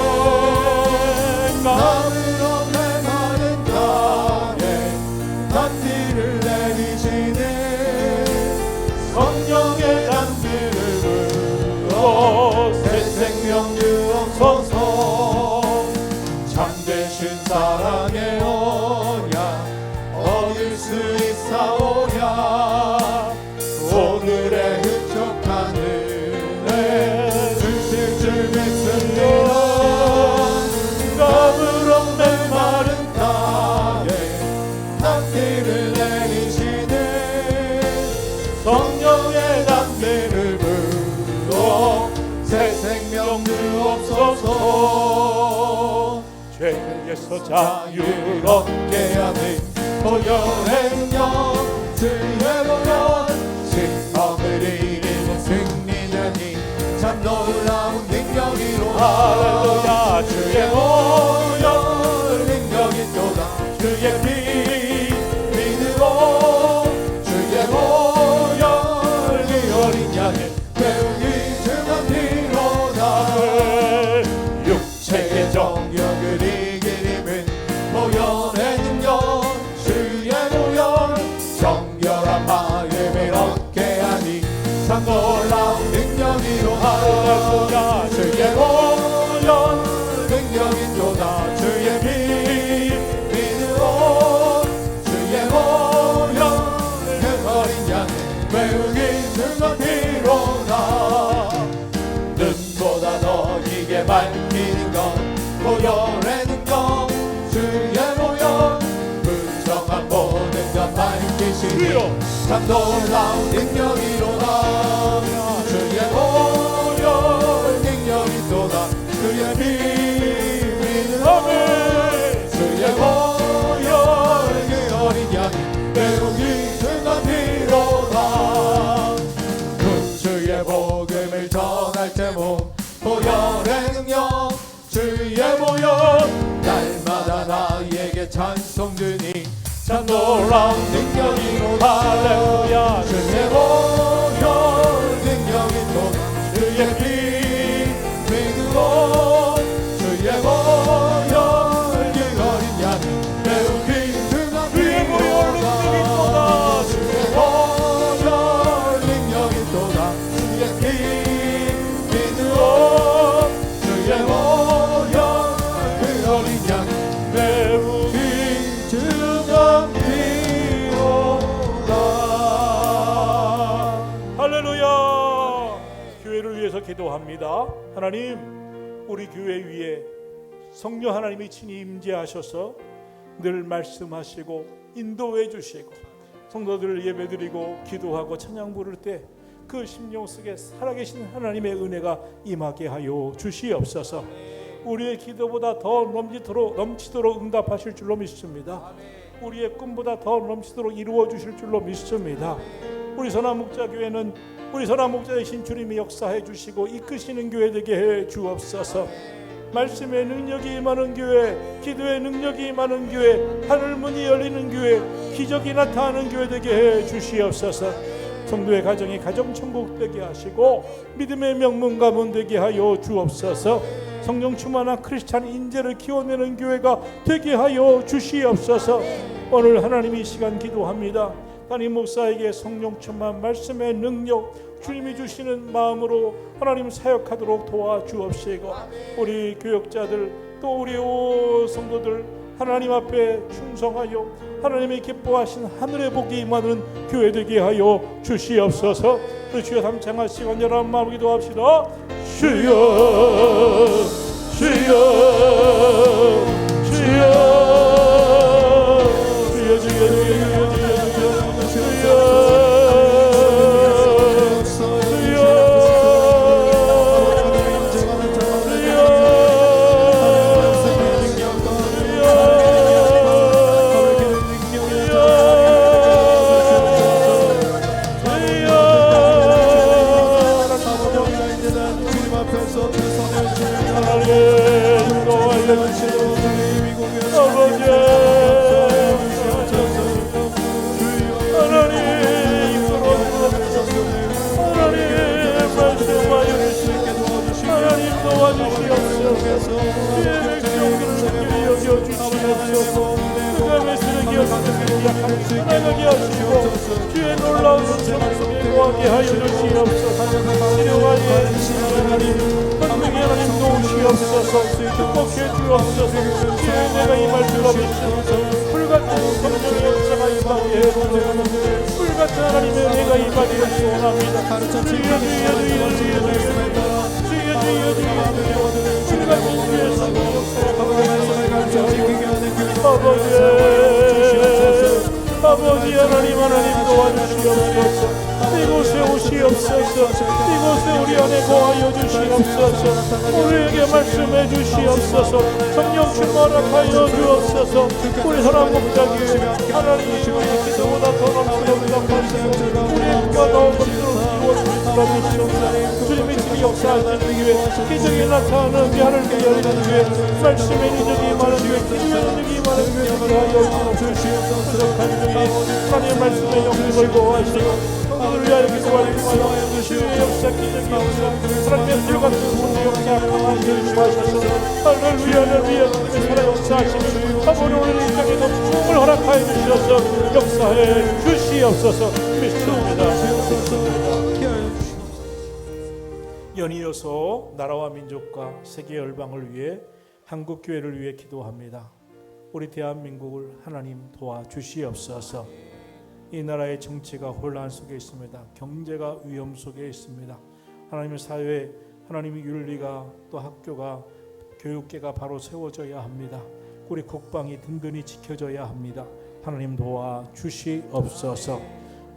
성령의 단비를 주옵소서. 참되신 사랑의 언약 얻을 수 있사오랴. 오늘의 흡족한 은혜 주실 줄 믿습니다. 감으로 메마른 땅에 단비를 내리시는 성령의 단비를 부어 새 생명 주옵소서. 죄에서 자유롭게 하는 보혈의 능력 주의 보혈 시험을 이기는 승리되니 참 놀라운 능력이로 할렐루야. 주의 보혈 능력이 또다 주의 피 믿으로 주의 보혈 그 어린 양의 배우기 증한 피로다. 육체의 정욕을 이길 힘은 보혈의 능력 주의 보혈 정결한 마음을 얻게 하니 참 놀라운 능력이로 할렐루야. 주의 보혈 능력이 또다 주의 피 믿으로 주의 보혈 그 어린 양 외우기 증한 피로다. 눈보다 너에게 밝히는 것 보혈의 능력 주의 보혈 부정한 모든 것 밝히시니 참 놀라운 능력이로다. 주의 보혈 능력이 또다 주의 피 믿으로 주의 보혈 그 어린 양 배우기 증한 피로다. 주의 복음을 전할 때모 보혈의 능력 주의 보혈 날마다 나에게 찬송 드니 참 놀라운 능력이로다. 할렐루야. 주의 보혈 능력이 또 주의 피 믿으로 주의 보혈 그 어린 양 배우기 증한 피로다. 주의 보혈 능력이 또다 주의 피 믿으로 주의 보혈 그 어린 양 배우기 증한 피로다. 할렐루야. 교회를 위해서 기도합니다. 하나님, 우리 교회 위에 성령 하나님이 친히 임재하셔서 늘 말씀하시고 인도해 주시고 성도들을 예배드리고 기도하고 찬양 부를 때 그 심령 속에 살아계신 하나님의 은혜가 임하게 하여 주시옵소서. 우리의 기도보다 더 넘치도록 응답하실 줄로 믿습니다. 우리의 꿈보다 더 넘치도록 이루어 주실 줄로 믿습니다. 우리 선한 목자교회는 우리 선한 목자이신 주님이 역사해 주시고 이끄시는 교회 되게 해 주옵소서. 말씀의 능력이 임하는 교회, 기도의 능력이 임하는 교회, 하늘문이 열리는 교회, 기적이 나타나는 교회 되게 해 주시옵소서. 성도의 가정이 가정천국 되게 하시고 믿음의 명문 가문 되게 하여 주옵소서. 성령 충만한 크리스찬 인재를 키워내는 교회가 되게 하여 주시옵소서. 오늘 하나님 이 시간 기도합니다. 담임 목사에게 성령 충만 말씀의 능력 주님이 주시는 마음으로 하나님 사역하도록 도와주옵시고 우리 교역자들 또 우리 성도들 하나님 앞에 충성하여 하나님이 기뻐하신 하늘의 복이 임하는 교회 되게 하여 주시옵소서. 우리 주여 삼창할 시간 여러분 마음 기도합시다. 주여 주여 주여 주여 주여 주의 놀라운 성령에 거하게 하여 주시옵소서. 치료하여 주시옵소서. 하나님, 분명히 하나님 도우시옵소서. 주옵소서. 주여 내가 임할 수가 믿습니다. 불같은 성령의 역사가 임하게 해주옵소서. 불같은 하나님의 은혜가 임하기를 소원합니다. 주여 불같은 주의 성령 아버지 하나님 도와주시옵소서. 이곳에 오시옵소서. 이곳에 우리 안에 거하여 주시옵소서. 우리에게 말씀해 주시옵소서. 성령 충만하여 주옵소서. 우리 사랑 목자기 하나님이 우리 기도보다 더 넘치도록 하시고 우리의 기가 더 넘치도록 이루어주시라 주시옵소서. 주님의 집이 역사하시는 기회 기적이 나타나는 하늘의 열리는 기회 말씀의 기적이 많은 기회 기적의 기적이 많은 기회 하여 주시옵소서. 하나님의 말씀에 영광을 보호하시고 오늘 위하여 기도하여 주시옵소서. 역사 기적이 역사 하나님의 불같은 손의 역사 강하게 주시옵소서. 할렐루야를 위해 주님의 살아 역사하시는 아버지 오늘 이 땅에도 부흥을 허락하여 주셔서 역사해 주시옵소서. 믿습니다. 연이어서 나라와 민족과 세계 열방을 위해 한국교회를 위해 기도합니다. 우리 대한민국을 하나님 도와주시옵소서. 이 나라의 정치가 혼란 속에 있습니다. 경제가 위험 속에 있습니다. 하나님의 사회, 하나님의 윤리가 또 학교가 교육계가 바로 세워져야 합니다. 우리 국방이 든든히 지켜져야 합니다. 하나님 도와주시옵소서.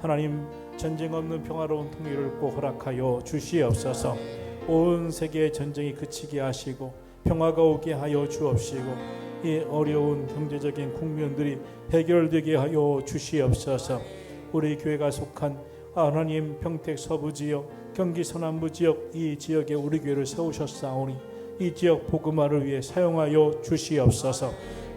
하나님 전쟁 없는 평화로운 통일을 꼭 허락하여 주시옵소서. 온 세계의 전쟁이 그치게 하시고 평화가 오게 하여 주옵시고 이 어려운 경제적인 국면들이 해결되게 하여 주시옵소서. 우리 교회가 속한 하나님 평택 서부지역 경기 서남부 지역 이 지역에 우리 교회를 세우셨사오니 이 지역 복음화를 위해 사용하여 주시옵소서.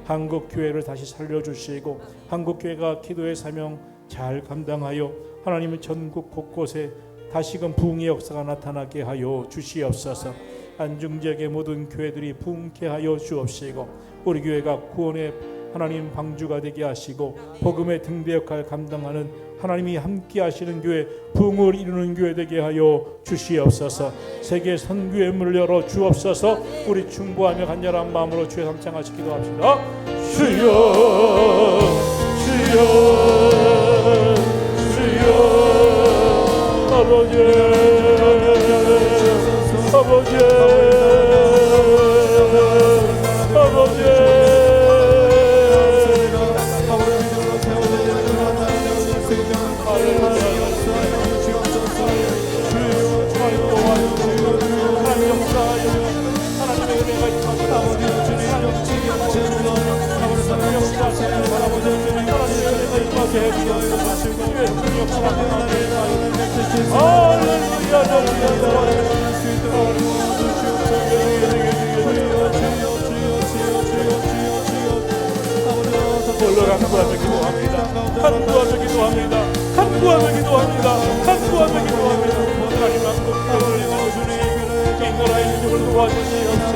한국교회를 다시 살려주시고 한국교회가 기도의 사명 잘 감당하여 하나님의 전국 곳곳에 다시금 부흥의 역사가 나타나게 하여 주시옵소서. 안중지역의 모든 교회들이 부흥케 하여 주옵시고 우리 교회가 구원의 하나님 방주가 되게 하시고 복음의 등대 역할을 감당하는 하나님이 함께 하시는 교회 부흥을 이루는 교회 되게 하여 주시옵소서. 세계 선교의 문을 열어 주옵소서. 우리 충고하며 간절한 마음으로 주의 삼창하시 기도합시다. 주여 주여 주여 아버지 아버지 간구하며 기도합니다. 간구하며 기도합니다. 간구하며 기도합니다. 간구하며 기도합니다. 하나님 한국교회를 이 나라의 민족을 도와주시옵소서.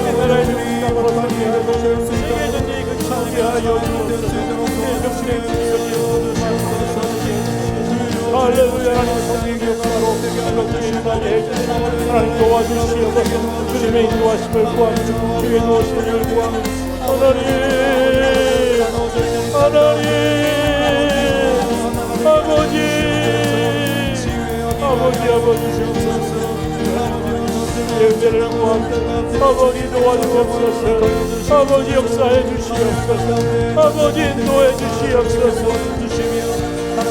이 나라의 민족을 땅으로 살게 하여 세계 전쟁이 그치게 하여 주옵소서. 할렐루야. 하나님 성령의 역사로 이렇게 일어나게 해주시고 하나님 도와주시옵소서. 주님의 인도하심을 구합니다. 주의 도우심을 구합니다. 하나님 아버지 예배를 구합니다. 아버지 도와주옵소서. 아버지 역사해 주시옵소서. 아버지 인도해 주시옵소서.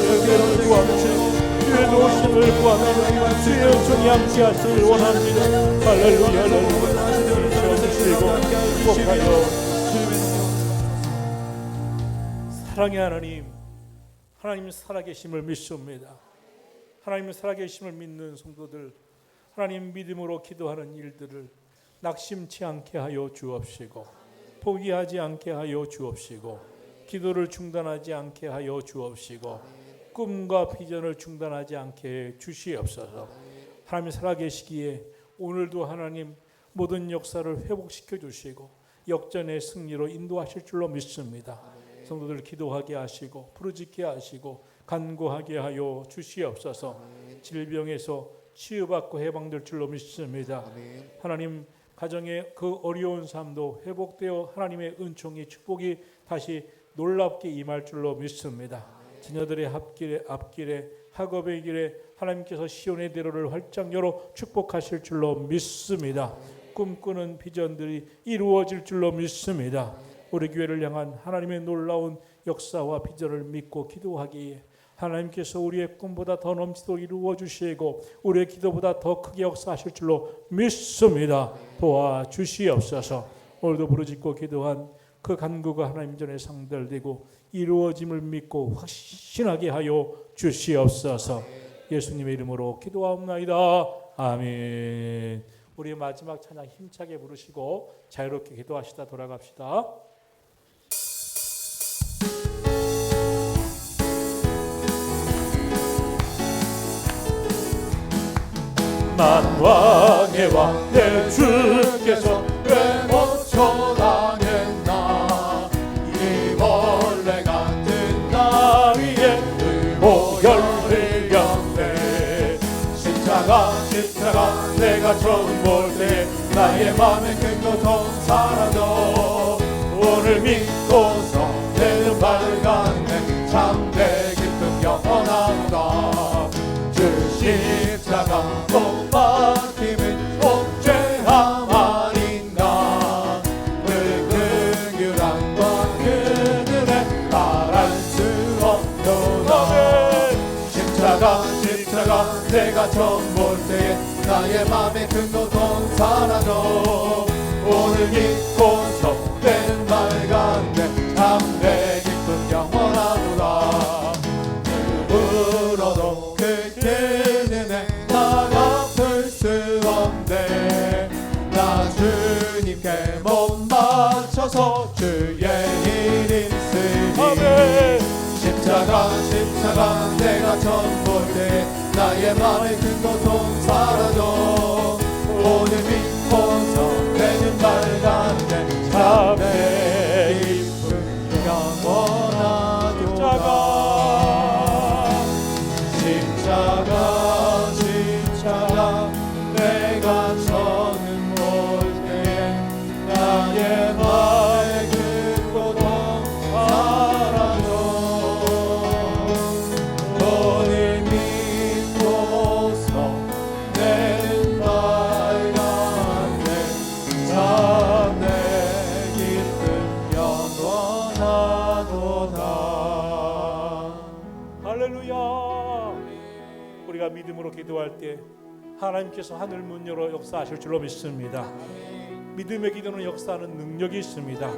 예배를 구합니다. 주의 도우심을 구합니다. 주의 은총이 함께 하시길 원합니다. 할렐루야 할렐루야. 주시고 축복하여 사랑의 하나님 살아계심을 믿습니다. 하나님 살아계심을 믿는 성도들 하나님 믿음으로 기도하는 일들을 낙심치 않게 하여 주옵시고 포기하지 않게 하여 주옵시고 기도를 중단하지 않게 하여 주옵시고 꿈과 비전을 중단하지 않게 주시옵소서. 하나님 살아계시기에 오늘도 하나님 모든 역사를 회복시켜 주시고 역전의 승리로 인도하실 줄로 믿습니다. 성도들 기도하게 하시고 부르짖게 하시고 간구하게 하여 주시옵소서. 질병에서 치유받고 해방될 줄로 믿습니다. 하나님 가정의 그 어려운 삶도 회복되어 하나님의 은총이 축복이 다시 놀랍게 임할 줄로 믿습니다. 자녀들의 앞길에 학업의 길에 하나님께서 시온의 대로를 활짝 열어 축복하실 줄로 믿습니다. 꿈꾸는 비전들이 이루어질 줄로 믿습니다. 우리 교회를 향한 하나님의 놀라운 역사와 비전을 믿고 기도하기에 하나님께서 우리의 꿈보다 더 넘치도록 이루어 주시고 우리의 기도보다 더 크게 역사하실 줄로 믿습니다. 도와주시옵소서. 오늘도 부르짖고 기도한 그 간구가 하나님 전에 상달되고 이루어짐을 믿고 확신하게 하여 주시옵소서. 예수님의 이름으로 기도하옵나이다. 아멘. 우리 마지막 찬양 힘차게 부르시고 자유롭게 기도하시다 돌아갑시다. 난 왕의 왕 내 주께서 왜 모쳐다녔나. 이 벌레 같은 나 위에 의복을 흘렸네. 십자가 내가 처음 볼 때 나의 맘에 큰 고통 사라져. 오늘 믿고서 내 눈 밝았네. 참 내 기쁨 영원하다. 주 십자가 못 박힘은 복죄함 아닌가. 그 긍휼함과 그 은혜 말할 수 없도다. 십자가 내가 처음 볼 때에 나의 맘에 큰 고통 사라져. 오늘 믿고서 때는 밝았네. 참 내 기쁨 영원하도다. 울어도 주님께 못 맞춰서 주의 일 있으니. 십자가 내가 처음 볼 때 나의 맘에 큰 고통 사라져. 오늘 믿고서 내 눈 밝았네. 참 내 기쁨 영원하도다. 십자가 내가 처음 볼 때에 나의 맘에 큰 고통 사라져. 오늘 믿고서 내 눈 밝았네. 참 내 기쁨 영원하도다. 할렐루야. 우리가 믿음으로 기도할 때 하나님께서 하늘 문 열어 역사하실 줄로 믿습니다. 믿음의 기도는 역사하는 능력이 있습니다.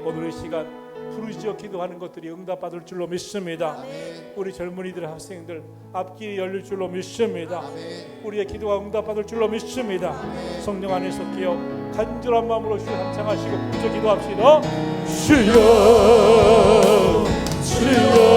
오늘 이 시간 부르짖어 기도하는 것들이 응답받을 줄로 믿습니다. 우리 젊은이들, 학생들 앞길이 열릴 줄로 믿습니다. 우리의 기도가 응답받을 줄로 믿습니다. 성령 안에서 깨어 간절한 마음으로 주여 합창하시고 부르짖어 기도합시다. 주여 주여